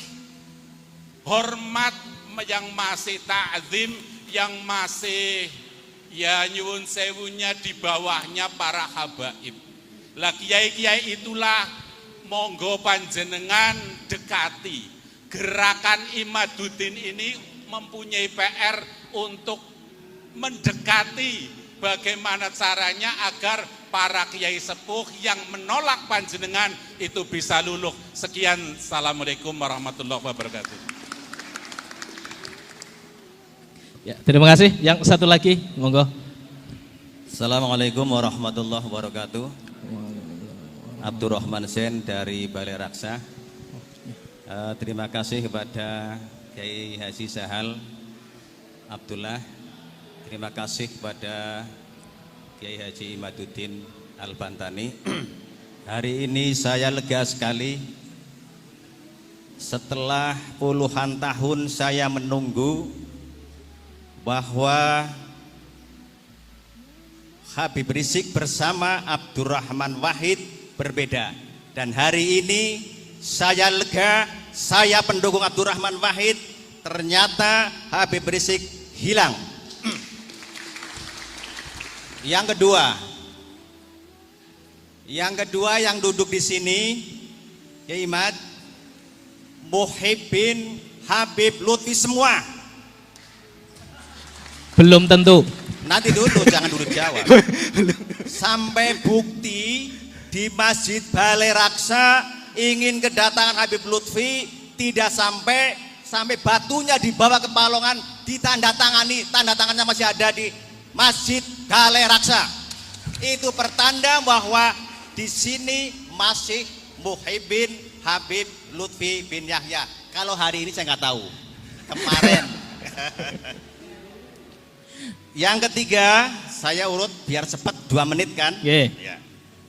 hormat, yang masih ta'zim, yang masih ya nyuwun sewunya di bawahnya para habaib. Lah kiai-kiai itulah monggo panjenengan dekati. Gerakan Imaduddin ini mempunyai PR untuk mendekati bagaimana caranya agar para kiai sepuh yang menolak panjenengan itu bisa luluh. Sekian, assalamualaikum warahmatullahi wabarakatuh. Ya, terima kasih. Yang satu lagi, monggo. Assalamualaikum warahmatullahi wabarakatuh. Abdurrahman Sen dari Balai Raksa. Terima kasih kepada Kiai Haji Sahal Abdullah. Terima kasih kepada Kiai Haji Imaduddin Al-Bantani. Hari ini saya lega sekali. Setelah puluhan tahun saya menunggu bahwa Habib Rizik bersama Abdurrahman Wahid berbeda. Dan hari ini saya lega, saya pendukung Abdurrahman Wahid, ternyata Habib Rizik hilang. Yang kedua yang duduk di sini, ya Imad, Muhibbin Habib Lutfi semua. Belum tentu. Nanti dulu, jangan dulu jawab. Sampai bukti di Masjid Balai Raksa ingin kedatangan Habib Lutfi tidak sampai batunya dibawa ke Palongan ditandatangani, tanda tangannya masih ada di Masjid Balai Raksa. Itu pertanda bahwa di sini masih Muhibbin Habib Lutfi bin Yahya. Kalau hari ini saya nggak tahu. Kemarin. Yang ketiga, saya urut biar cepat 2 menit kan? Yeah. Ya.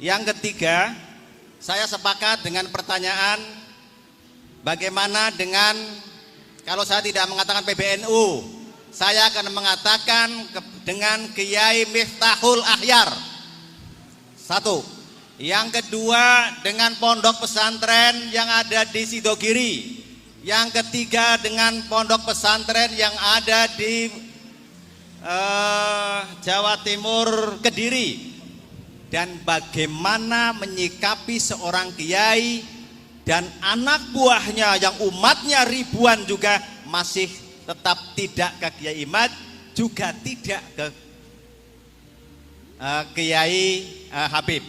Yang ketiga, saya sepakat dengan pertanyaan bagaimana dengan kalau saya tidak mengatakan PBNU, saya akan mengatakan dengan Kiai Miftahul Ahyar. 1. Yang kedua dengan pondok pesantren yang ada di Sidogiri. Yang ketiga dengan pondok pesantren yang ada di Jawa Timur, Kediri. Dan bagaimana menyikapi seorang kiai dan anak buahnya yang umatnya ribuan juga masih tetap tidak ke Kiai Imad, juga tidak ke Kiai Habib.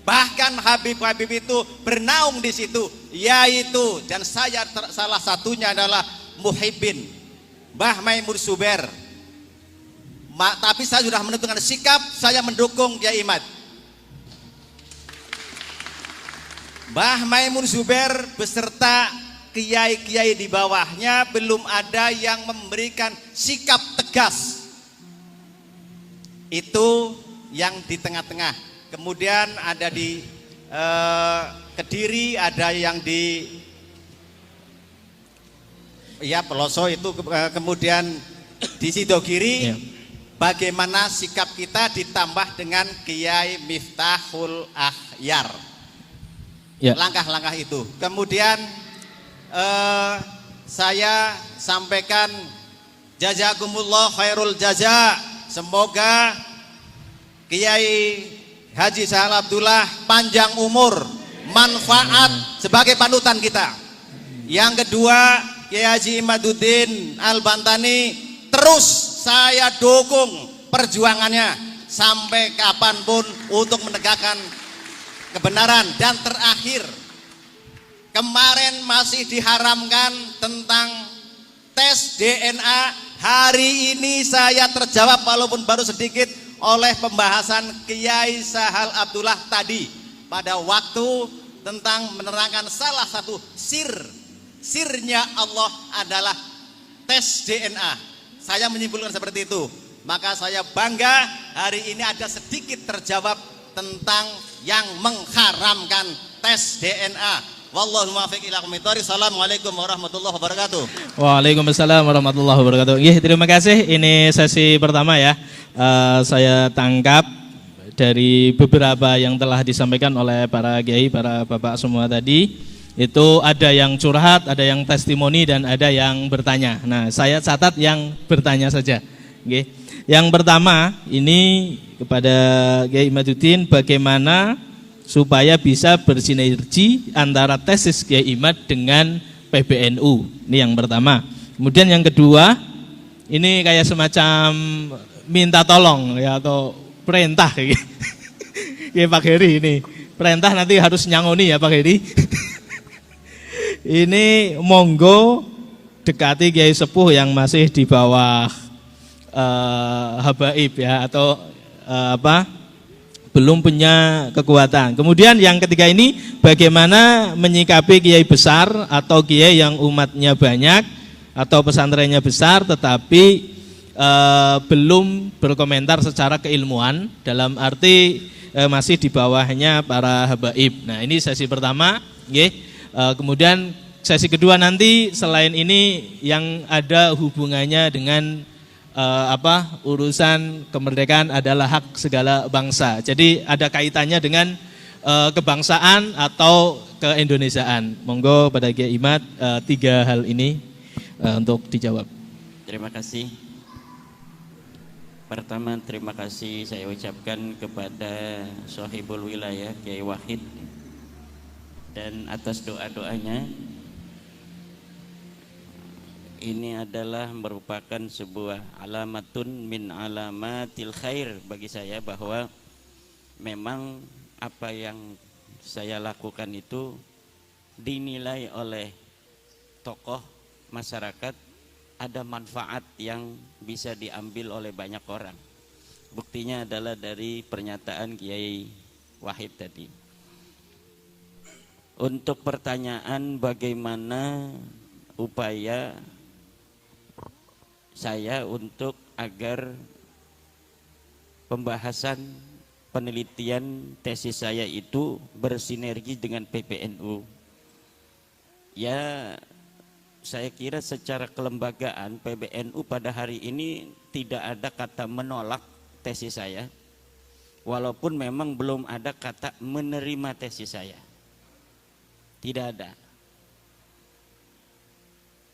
Bahkan Habib itu bernaung di situ, yaitu dan saya salah satunya adalah Muhibbin Mbah Maimun Zubair. Tapi saya sudah menentukan sikap, saya mendukung Kiai Imad. Mbah Maimun Zubair beserta kiai-kiai di bawahnya belum ada yang memberikan sikap tegas. Itu yang di tengah-tengah. Kemudian ada di Kediri, ada yang di Peloso itu, kemudian di Sidogiri. Yeah. Bagaimana sikap kita ditambah dengan Kiai Miftahul Ahyar. Langkah-langkah itu. Kemudian saya sampaikan jazakumullah khairul jaza. Semoga Kiai Haji Sahal Abdullah panjang umur, manfaat sebagai panutan kita. Yang kedua, Kiai Haji Imaduddin Al-Bantani terus saya dukung perjuangannya sampai kapanpun untuk menegakkan kebenaran. Dan terakhir, kemarin masih diharamkan tentang tes DNA. Hari ini saya terjawab walaupun baru sedikit oleh pembahasan Kiai Sahal Abdullah tadi pada waktu tentang menerangkan salah satu sirnya Allah adalah tes DNA. Saya menyimpulkan seperti itu. Maka saya bangga hari ini ada sedikit terjawab tentang yang mengharamkan tes DNA. Wallahu muwaffiq ila aqwamit thoriq. Assalamualaikum warahmatullahi wabarakatuh. Waalaikumsalam warahmatullahi wabarakatuh. Terima kasih. Ini sesi pertama ya. Saya tangkap dari beberapa yang telah disampaikan oleh para kiai, para bapak semua tadi. Itu ada yang curhat, ada yang testimoni, dan ada yang bertanya. Nah, saya catat yang bertanya saja. Yang pertama ini kepada Kiai Imaduddin, bagaimana supaya bisa bersinergi antara tesis Kiai Imad dengan PBNU. Ini yang pertama. Kemudian yang kedua, ini kayak semacam minta tolong ya, atau perintah ya Pak Heri ini. Perintah nanti harus nyangoni ya Pak Heri. Ini monggo dekati Kiai Sepuh yang masih di bawah habaib ya, atau belum punya kekuatan. Kemudian yang ketiga ini, bagaimana menyikapi kiai besar atau kiai yang umatnya banyak atau pesantrennya besar tetapi belum berkomentar secara keilmuan, dalam arti masih di bawahnya para habaib. Nah, ini sesi pertama. Kemudian sesi kedua nanti selain ini yang ada hubungannya dengan urusan kemerdekaan adalah hak segala bangsa. Jadi ada kaitannya dengan kebangsaan atau keindonesiaan. Monggo pada Kiai Imad 3 hal ini untuk dijawab. Terima kasih. Pertama, terima kasih saya ucapkan kepada Sohibul Wilayah Kiai Wahid, dan atas doa-doanya. Ini adalah merupakan sebuah alamatun min alamatil khair bagi saya, bahwa memang apa yang saya lakukan itu dinilai oleh tokoh masyarakat ada manfaat yang bisa diambil oleh banyak orang. Buktinya adalah dari pernyataan Kiai Wahid tadi. Untuk pertanyaan bagaimana upaya saya untuk agar pembahasan penelitian tesis saya itu bersinergi dengan PBNU. Ya, saya kira secara kelembagaan PBNU pada hari ini tidak ada kata menolak tesis saya, walaupun memang belum ada kata menerima tesis saya. Tidak ada.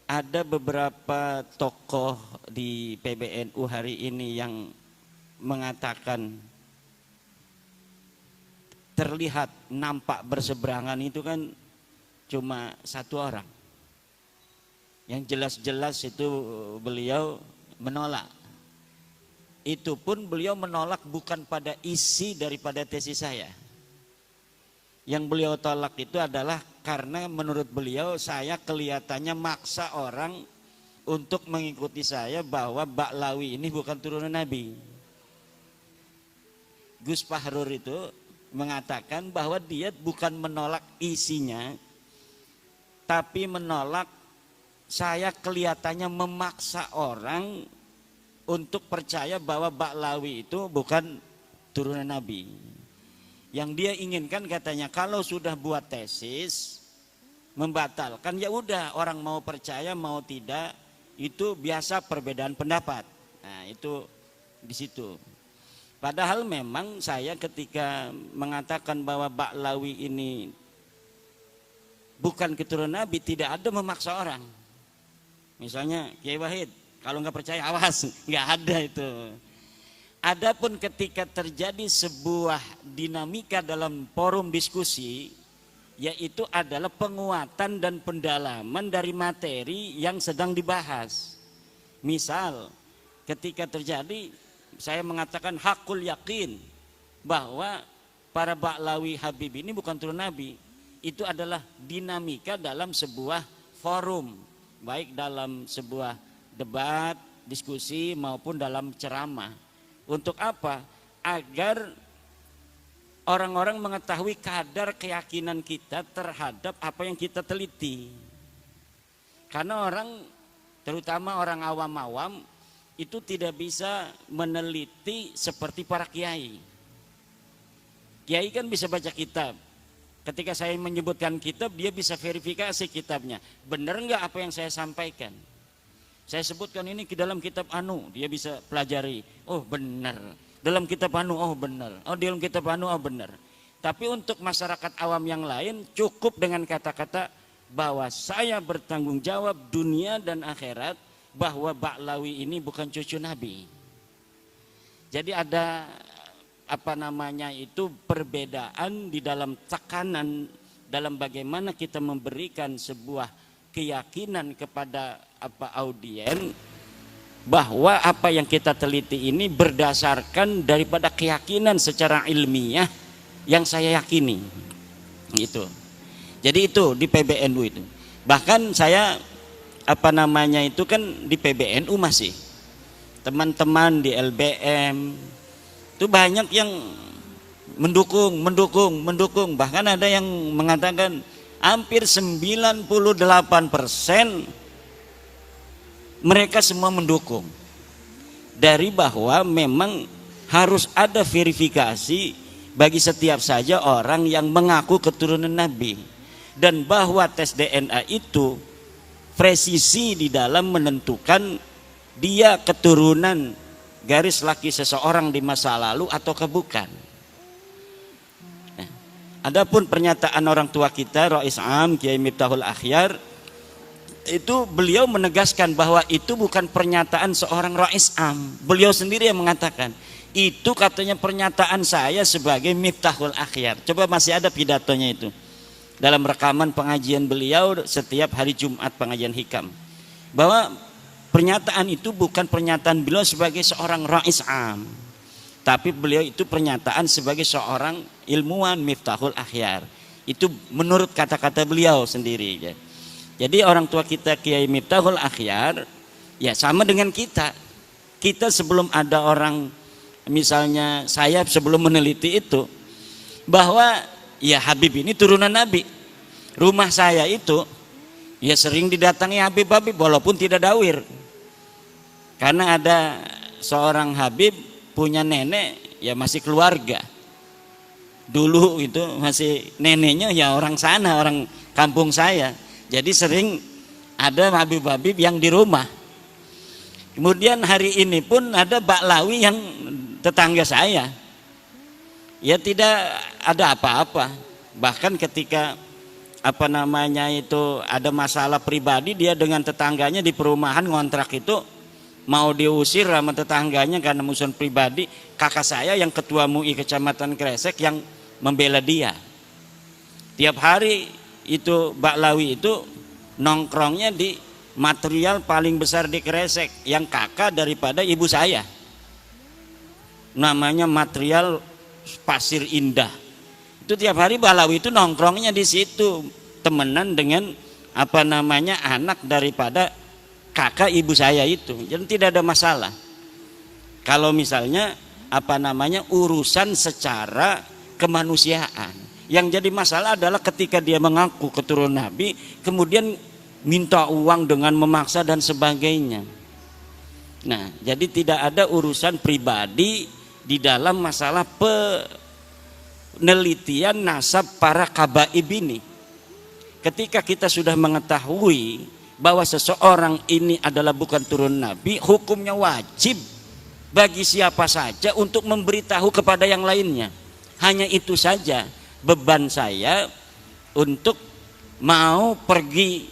Ada beberapa tokoh di PBNU hari ini yang mengatakan terlihat nampak berseberangan, itu kan cuma satu orang. Yang jelas-jelas itu beliau menolak. Itu pun beliau menolak bukan pada isi daripada tesis saya. Yang beliau tolak itu adalah karena menurut beliau saya kelihatannya maksa orang untuk mengikuti saya, bahwa Baklawi ini bukan turunan Nabi. Gus Fahrur itu mengatakan bahwa dia bukan menolak isinya, tapi menolak saya kelihatannya memaksa orang untuk percaya bahwa Baklawi itu bukan turunan Nabi. Yang dia inginkan katanya, kalau sudah buat tesis membatalkan, ya udah, orang mau percaya mau tidak itu biasa perbedaan pendapat. Nah, itu di situ. Padahal memang saya ketika mengatakan bahwa Baklawi ini bukan keturunan Nabi, tidak ada memaksa orang. Misalnya Kiai Wahid, kalau nggak percaya awas, nggak ada itu. Adapun ketika terjadi sebuah dinamika dalam forum diskusi, yaitu adalah penguatan dan pendalaman dari materi yang sedang dibahas. Misal ketika terjadi, saya mengatakan hakul yakin bahwa para Baklawi Habib ini bukan turun Nabi. Itu adalah dinamika dalam sebuah forum, baik dalam sebuah debat, diskusi maupun dalam ceramah. Untuk apa? Agar orang-orang mengetahui kadar keyakinan kita terhadap apa yang kita teliti. Karena orang terutama orang awam-awam itu tidak bisa meneliti seperti para kiai. Kiai kan bisa baca kitab. Ketika saya menyebutkan kitab, dia bisa verifikasi kitabnya. Benar enggak apa yang saya sampaikan? Saya sebutkan ini ke dalam kitab anu, dia bisa pelajari. Oh benar. Dalam kitab anu, oh benar. Oh dalam kitab anu, oh benar. Tapi untuk masyarakat awam yang lain cukup dengan kata-kata bahwa saya bertanggung jawab dunia dan akhirat, bahwa Ba'lawi ini bukan cucu Nabi. Jadi ada perbedaan di dalam tekanan dalam bagaimana kita memberikan sebuah keyakinan kepada audien bahwa apa yang kita teliti ini berdasarkan daripada keyakinan secara ilmiah yang saya yakini gitu. Jadi itu di PBNU itu. Bahkan saya itu kan di PBNU masih teman-teman di LBM itu banyak yang mendukung, bahkan ada yang mengatakan hampir 98% mereka semua mendukung dari bahwa memang harus ada verifikasi bagi setiap saja orang yang mengaku keturunan Nabi, dan bahwa tes DNA itu presisi di dalam menentukan dia keturunan garis laki seseorang di masa lalu atau bukan. Nah, adapun pernyataan orang tua kita Rais Am Kiai Miftahul Akhyar itu beliau menegaskan bahwa itu bukan pernyataan seorang Rais Am. Beliau sendiri yang mengatakan itu katanya pernyataan saya sebagai Miftahul Akhyar. Coba masih ada pidatonya itu dalam rekaman pengajian beliau setiap hari Jumat pengajian hikam, bahwa pernyataan itu bukan pernyataan beliau sebagai seorang Rais Am, tapi beliau itu pernyataan sebagai seorang ilmuwan Miftahul Akhyar. Itu menurut kata-kata beliau sendiri ya. Jadi orang tua kita Kiai Miftahul Akhyar ya sama dengan kita. Kita sebelum ada orang, misalnya saya sebelum meneliti itu bahwa ya Habib ini turunan Nabi. Rumah saya itu ya sering didatangi Habib-Habib walaupun tidak dawir. Karena ada seorang Habib punya nenek ya masih keluarga. Dulu itu masih neneknya ya orang sana, orang kampung saya. Jadi sering ada Habib-Habib yang di rumah. Kemudian hari ini pun ada Ba'lawi yang tetangga saya. Ya tidak ada apa-apa. Bahkan ketika ada masalah pribadi, dia dengan tetangganya di perumahan ngontrak itu mau diusir sama tetangganya karena musuhan pribadi. Kakak saya yang ketua MUI Kecamatan Kresek yang membela dia. Tiap hari itu Ba'lawi itu nongkrongnya di material paling besar di Kresek yang kakak daripada ibu saya. Namanya material Pasir Indah. Itu tiap hari Ba'lawi itu nongkrongnya di situ, temenan dengan anak daripada kakak ibu saya itu. Jadi tidak ada masalah. Kalau misalnya urusan secara kemanusiaan. Yang jadi masalah adalah ketika dia mengaku keturunan Nabi, kemudian minta uang dengan memaksa dan sebagainya. Nah, jadi tidak ada urusan pribadi di dalam masalah penelitian nasab para kabaib ini. Ketika kita sudah mengetahui bahwa seseorang ini adalah bukan turun Nabi, hukumnya wajib bagi siapa saja untuk memberitahu kepada yang lainnya. Hanya itu saja beban saya untuk mau pergi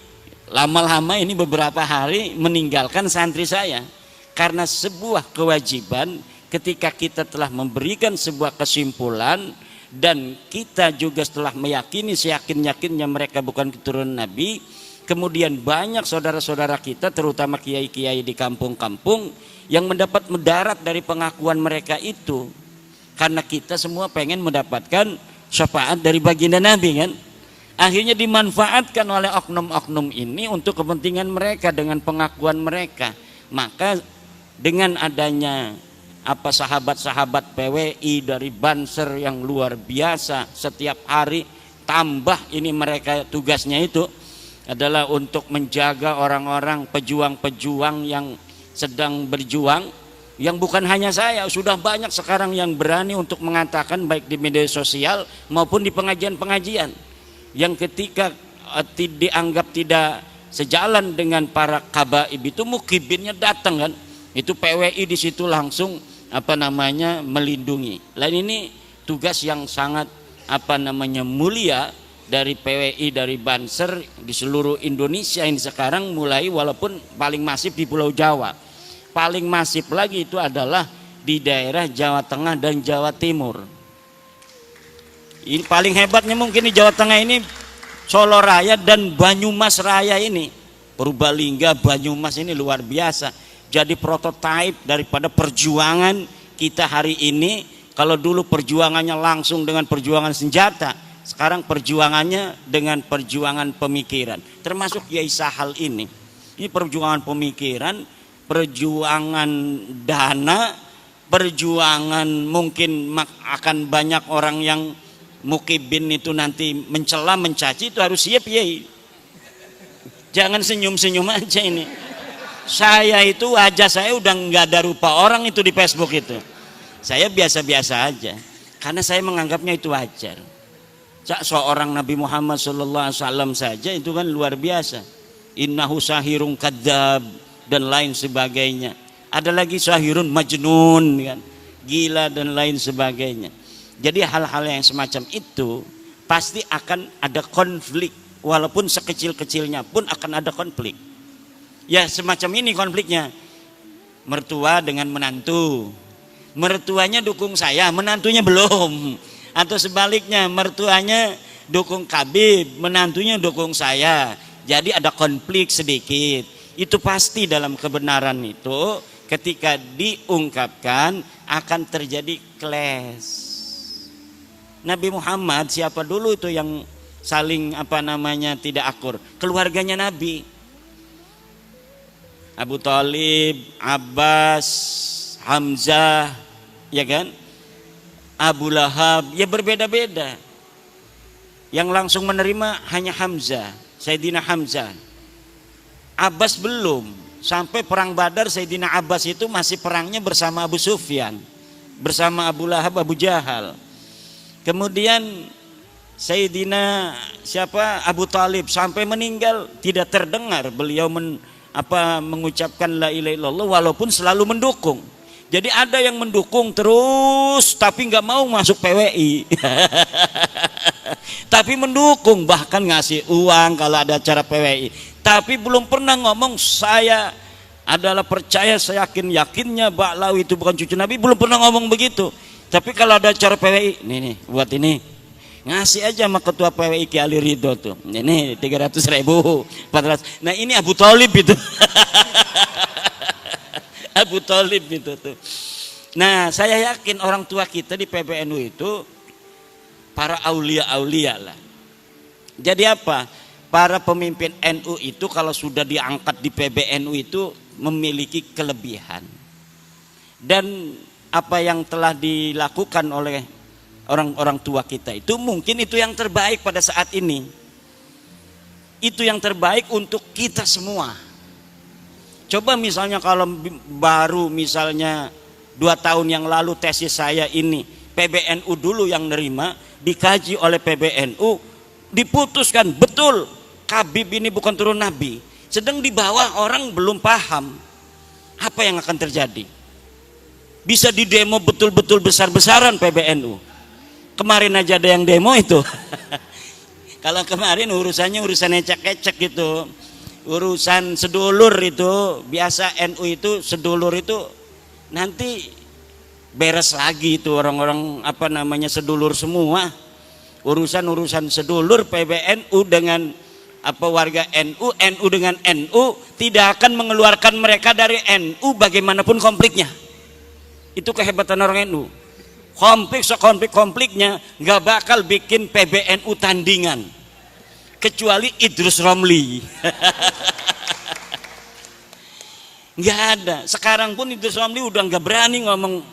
lama-lama ini beberapa hari meninggalkan santri saya. Karena sebuah kewajiban ketika kita telah memberikan sebuah kesimpulan dan kita juga setelah meyakini seyakin-yakinnya mereka bukan keturunan Nabi, kemudian banyak saudara-saudara kita terutama kiai-kiai di kampung-kampung yang mendapat mudarat dari pengakuan mereka itu, karena kita semua pengen mendapatkan syafaat dari baginda Nabi kan. Akhirnya dimanfaatkan oleh oknum-oknum ini untuk kepentingan mereka dengan pengakuan mereka. Maka dengan adanya sahabat-sahabat PWI dari Banser yang luar biasa, setiap hari tambah ini mereka tugasnya itu adalah untuk menjaga orang-orang pejuang-pejuang yang sedang berjuang, yang bukan hanya saya, sudah banyak sekarang yang berani untuk mengatakan baik di media sosial maupun di pengajian-pengajian yang ketika dianggap tidak sejalan dengan para kabaib itu mukibinnya datang kan, itu PWI di situ langsung melindungi. Lain ini tugas yang sangat mulia dari PWI, dari Banser di seluruh Indonesia ini sekarang mulai, walaupun paling masif di Pulau Jawa. Paling masif lagi itu adalah di daerah Jawa Tengah dan Jawa Timur. Ini paling hebatnya mungkin di Jawa Tengah ini Solo Raya dan Banyumas Raya ini. Purbalingga, Banyumas ini luar biasa. Jadi prototipe daripada perjuangan kita hari ini. Kalau dulu perjuangannya langsung dengan perjuangan senjata, sekarang perjuangannya dengan perjuangan pemikiran. Termasuk Kiai Sahal ini. Ini perjuangan pemikiran, perjuangan dana, perjuangan mungkin akan banyak orang yang mukibin itu nanti mencela, mencaci, itu harus siap ya. Jangan senyum-senyum aja ini. Saya itu wajah saya udah nggak ada rupa orang itu di Facebook itu. Saya biasa-biasa aja, karena saya menganggapnya itu wajar. Seorang Nabi Muhammad SAW saja itu kan luar biasa. Innahu sahirun kadzab dan lain sebagainya. Ada lagi sahirun majnun kan, gila dan lain sebagainya. Jadi hal-hal yang semacam itu pasti akan ada konflik, walaupun sekecil-kecilnya pun akan ada konflik. Ya semacam ini konfliknya. Mertua dengan menantu, mertuanya dukung saya, menantunya belum. Atau sebaliknya, mertuanya dukung Kabib, menantunya dukung saya. Jadi ada konflik sedikit. Itu pasti dalam kebenaran itu ketika diungkapkan akan terjadi clash. Nabi Muhammad siapa dulu itu yang saling tidak akur? Keluarganya Nabi. Abu Thalib, Abbas, Hamzah, ya kan? Abu Lahab, ya berbeda-beda. Yang langsung menerima hanya Hamzah, Sayyidina Hamzah. Abbas belum. Sampai perang Badar Sayyidina Abbas itu masih perangnya bersama Abu Sufyan, bersama Abu Lahab, Abu Jahal. Kemudian Sayyidina Abu Thalib sampai meninggal tidak terdengar beliau mengucapkan la ilaha illallah, walaupun selalu mendukung. Jadi ada yang mendukung terus tapi nggak mau masuk PWI. Tapi mendukung, bahkan ngasih uang kalau ada acara PWI. Tapi belum pernah ngomong saya adalah percaya, saya yakinnya Ba'lawi itu bukan cucu Nabi, belum pernah ngomong begitu. Tapi kalau ada acara PWI, nih buat ini, ngasih aja sama ketua PWI Ki Ali Ridho tuh, ini 300.000, 400. Nah ini Abu Thalib itu. Abu Thalib itu tuh. Nah saya yakin orang tua kita di PBNU itu para aulia-aulia lah. Jadi apa? Para pemimpin NU itu kalau sudah diangkat di PBNU itu memiliki kelebihan. Dan apa yang telah dilakukan oleh orang-orang tua kita itu mungkin itu yang terbaik pada saat ini. Itu yang terbaik untuk kita semua. Coba misalnya kalau baru misalnya 2 tahun yang lalu tesis saya ini PBNU dulu yang nerima, dikaji oleh PBNU, diputuskan betul Habib ini bukan turun Nabi. Sedang di bawah orang belum paham. Apa yang akan terjadi? Bisa di demo betul-betul besar-besaran PBNU. Kemarin aja ada yang demo itu. Kalau kemarin urusannya urusan ecek-ecek gitu. Urusan sedulur itu, biasa NU itu sedulur itu nanti beres lagi itu orang-orang sedulur semua. Urusan-urusan sedulur PBNU dengan warga NU, NU dengan NU tidak akan mengeluarkan mereka dari NU bagaimanapun konfliknya. Itu kehebatan orang NU. Konfliknya nggak bakal bikin PBNU tandingan kecuali Idrus Romli. Nggak ada. Sekarang pun Idrus Romli udah nggak berani ngomong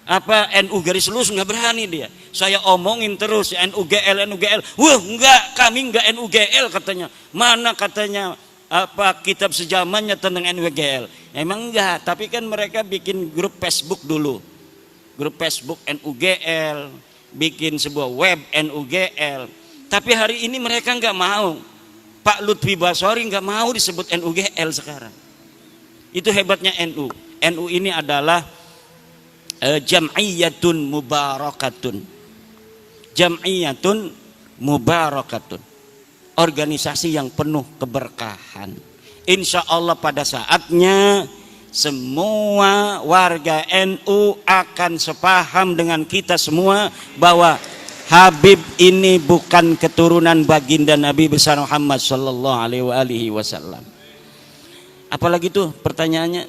apa NU garis lurus, nggak berani dia. Saya omongin terus NUGL. Wah, enggak, kami enggak NUGL katanya. Mana katanya apa kitab sejamannya tentang NUGL? Emang enggak, tapi kan mereka bikin grup Facebook dulu. Grup Facebook NUGL, bikin sebuah web NUGL. Tapi hari ini mereka enggak mau. Pak Lutfi Basori enggak mau disebut NUGL sekarang. Itu hebatnya NU. NU ini adalah jam'iyatun mubarakatun. Jam'iyatun mubarakatun. Organisasi yang penuh keberkahan. Insya Allah pada saatnya semua warga NU akan sepaham dengan kita semua bahwa Habib ini bukan keturunan baginda Nabi besar Muhammad sallallahu alaihi wasallam. Apalagi tuh pertanyaannya?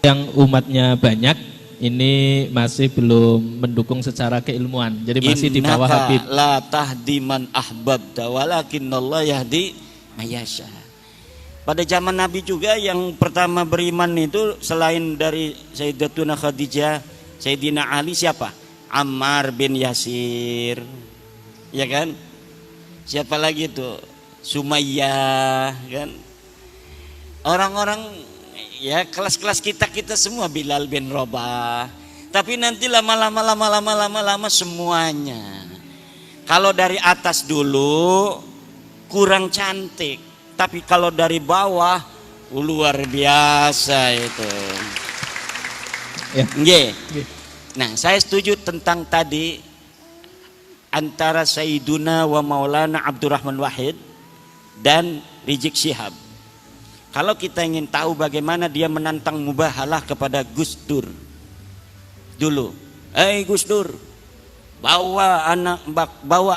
Yang umatnya banyak ini masih belum mendukung secara keilmuan, jadi masih di bawah Habib. La tahdi man ahbabta walakinallah yahdi mayasha. Pada zaman Nabi juga yang pertama beriman itu selain dari Sayyidatuna Khadijah, Sayyidina Ali siapa? Ammar bin Yasir, ya kan? Siapa lagi tuh? Sumayyah, kan? Orang-orang ya kelas-kelas kita semua, Bilal bin Rabah. Tapi nanti lama-lama semuanya. Kalau dari atas dulu kurang cantik, tapi kalau dari bawah luar biasa itu. Ya. Nah, saya setuju tentang tadi antara Sayyiduna wa Maulana Abdurrahman Wahid dan Rizik Syihab. Kalau kita ingin tahu bagaimana dia menantang mubahalah kepada Gus Dur dulu. Gus Dur, bawa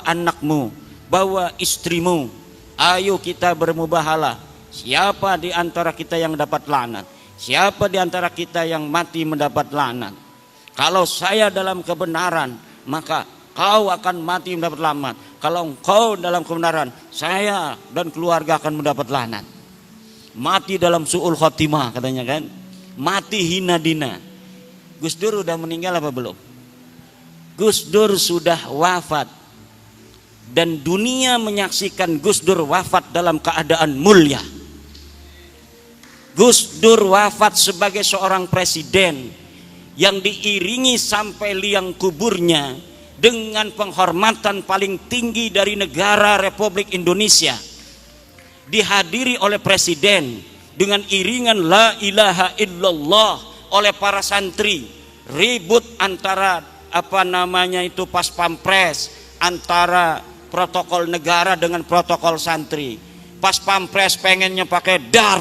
anakmu, bawa istrimu, ayo kita bermubahalah. Siapa di antara kita yang dapat laknat? Siapa di antara kita yang mati mendapat laknat? Kalau saya dalam kebenaran, maka kau akan mati mendapat laknat. Kalau engkau dalam kebenaran, saya dan keluarga akan mendapat laknat. Mati dalam su'ul khotimah katanya kan, mati hina dina. Gus Dur udah meninggal apa belum? Gus Dur sudah wafat, dan dunia menyaksikan Gus Dur wafat dalam keadaan mulia. Gus Dur wafat sebagai seorang presiden yang diiringi sampai liang kuburnya dengan penghormatan paling tinggi dari negara Republik Indonesia, dihadiri oleh presiden dengan iringan la ilaha illallah oleh para santri. Ribut antara pas pampres, antara protokol negara dengan protokol santri. Pas pampres pengennya pakai dar,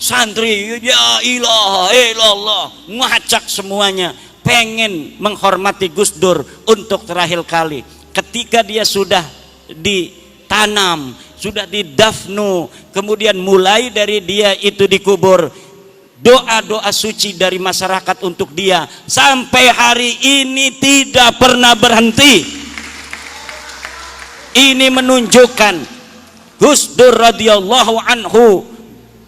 santri ya ilaha illallah, ngacak semuanya, pengen menghormati Gus Dur untuk terakhir kali. Ketika dia sudah ditanam, sudah didafnu, kemudian mulai dari dia itu dikubur, doa-doa suci dari masyarakat untuk dia sampai hari ini tidak pernah berhenti. Ini menunjukkan Gus Dur radhiyallahu anhu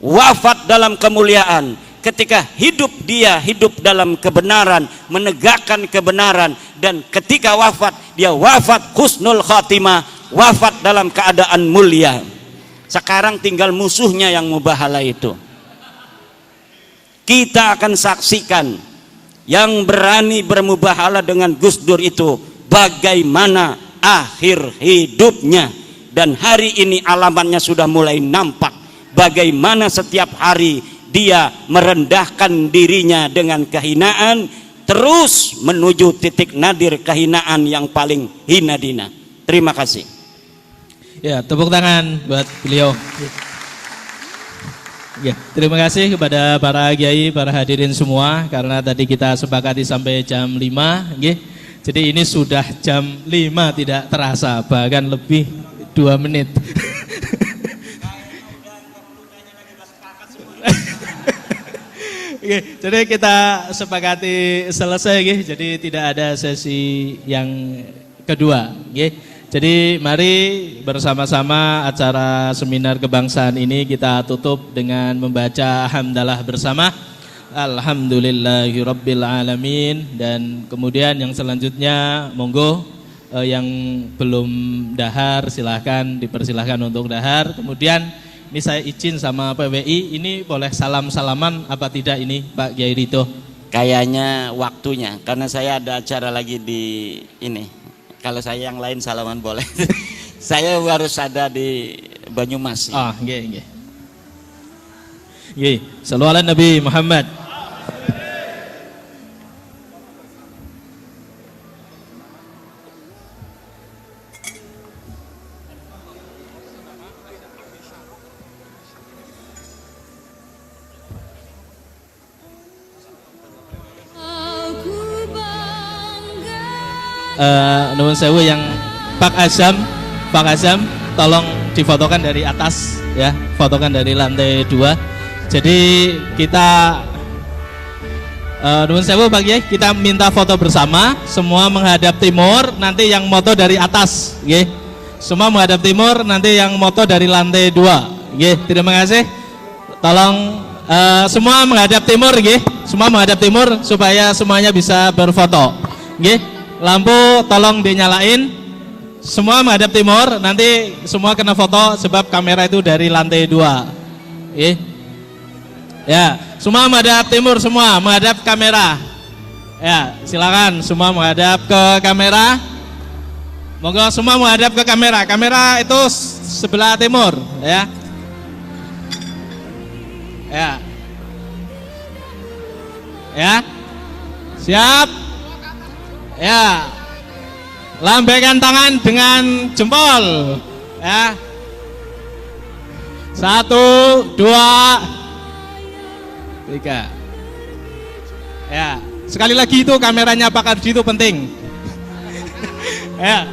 wafat dalam kemuliaan. Ketika hidup dia hidup dalam kebenaran, menegakkan kebenaran, dan ketika wafat dia wafat husnul khatimah, wafat dalam keadaan mulia. Sekarang tinggal musuhnya yang mubahalah itu. Kita akan saksikan yang berani bermubahalah dengan Gus Dur itu bagaimana akhir hidupnya. Dan hari ini alamatnya sudah mulai nampak, bagaimana setiap hari dia merendahkan dirinya dengan kehinaan, terus menuju titik nadir kehinaan yang paling hina dina. Terima kasih. Ya, tepuk tangan buat beliau. Ya, terima kasih kepada para kiai, para hadirin semua, karena tadi kita sepakati sampai jam 5, nggih. Jadi ini sudah jam 5 tidak terasa, bahkan lebih 2 menit. Oke, jadi kita sepakati selesai, nggih. Jadi tidak ada sesi yang kedua, nggih. Jadi mari bersama-sama acara seminar kebangsaan ini kita tutup dengan membaca hamdalah bersama. Alhamdulillahirabbil alamin. Dan kemudian yang selanjutnya monggo yang belum dahar silahkan dipersilahkan untuk dahar. Kemudian ini saya izin sama PWI, ini boleh salam-salaman apa tidak ini Pak Kiai Ridho? Kayaknya waktunya, karena saya ada acara lagi di ini. Kalau saya yang lain salaman boleh. Saya harus ada di Banyumas. Ah, nggih, nggih. Nggih, sallallahu ala Nabi Muhammad. Nuwun sewu yang Pak Azam tolong difotokan dari atas ya, fotokan dari lantai 2. Jadi kita nuwun sewu Pak Kiai, kita minta foto bersama, semua menghadap timur, nanti yang moto dari atas, nggih. Semua menghadap timur, nanti yang moto dari lantai 2. Nggih, terima kasih. Tolong semua menghadap timur nggih. Semua menghadap timur supaya semuanya bisa berfoto. Nggih. Lampu tolong dinyalain. Semua menghadap timur, nanti semua kena foto sebab kamera itu dari lantai 2. Ya, semua menghadap timur, semua menghadap kamera. Ya, silakan semua menghadap ke kamera. Monggo semua menghadap ke kamera. Kamera itu sebelah timur, ya. Ya. Ya. Siap? Ya. Lambaikan tangan dengan jempol. Ya. 1, 2, 3. Ya. Sekali lagi itu kameranya Pak Ardi itu penting. Ya.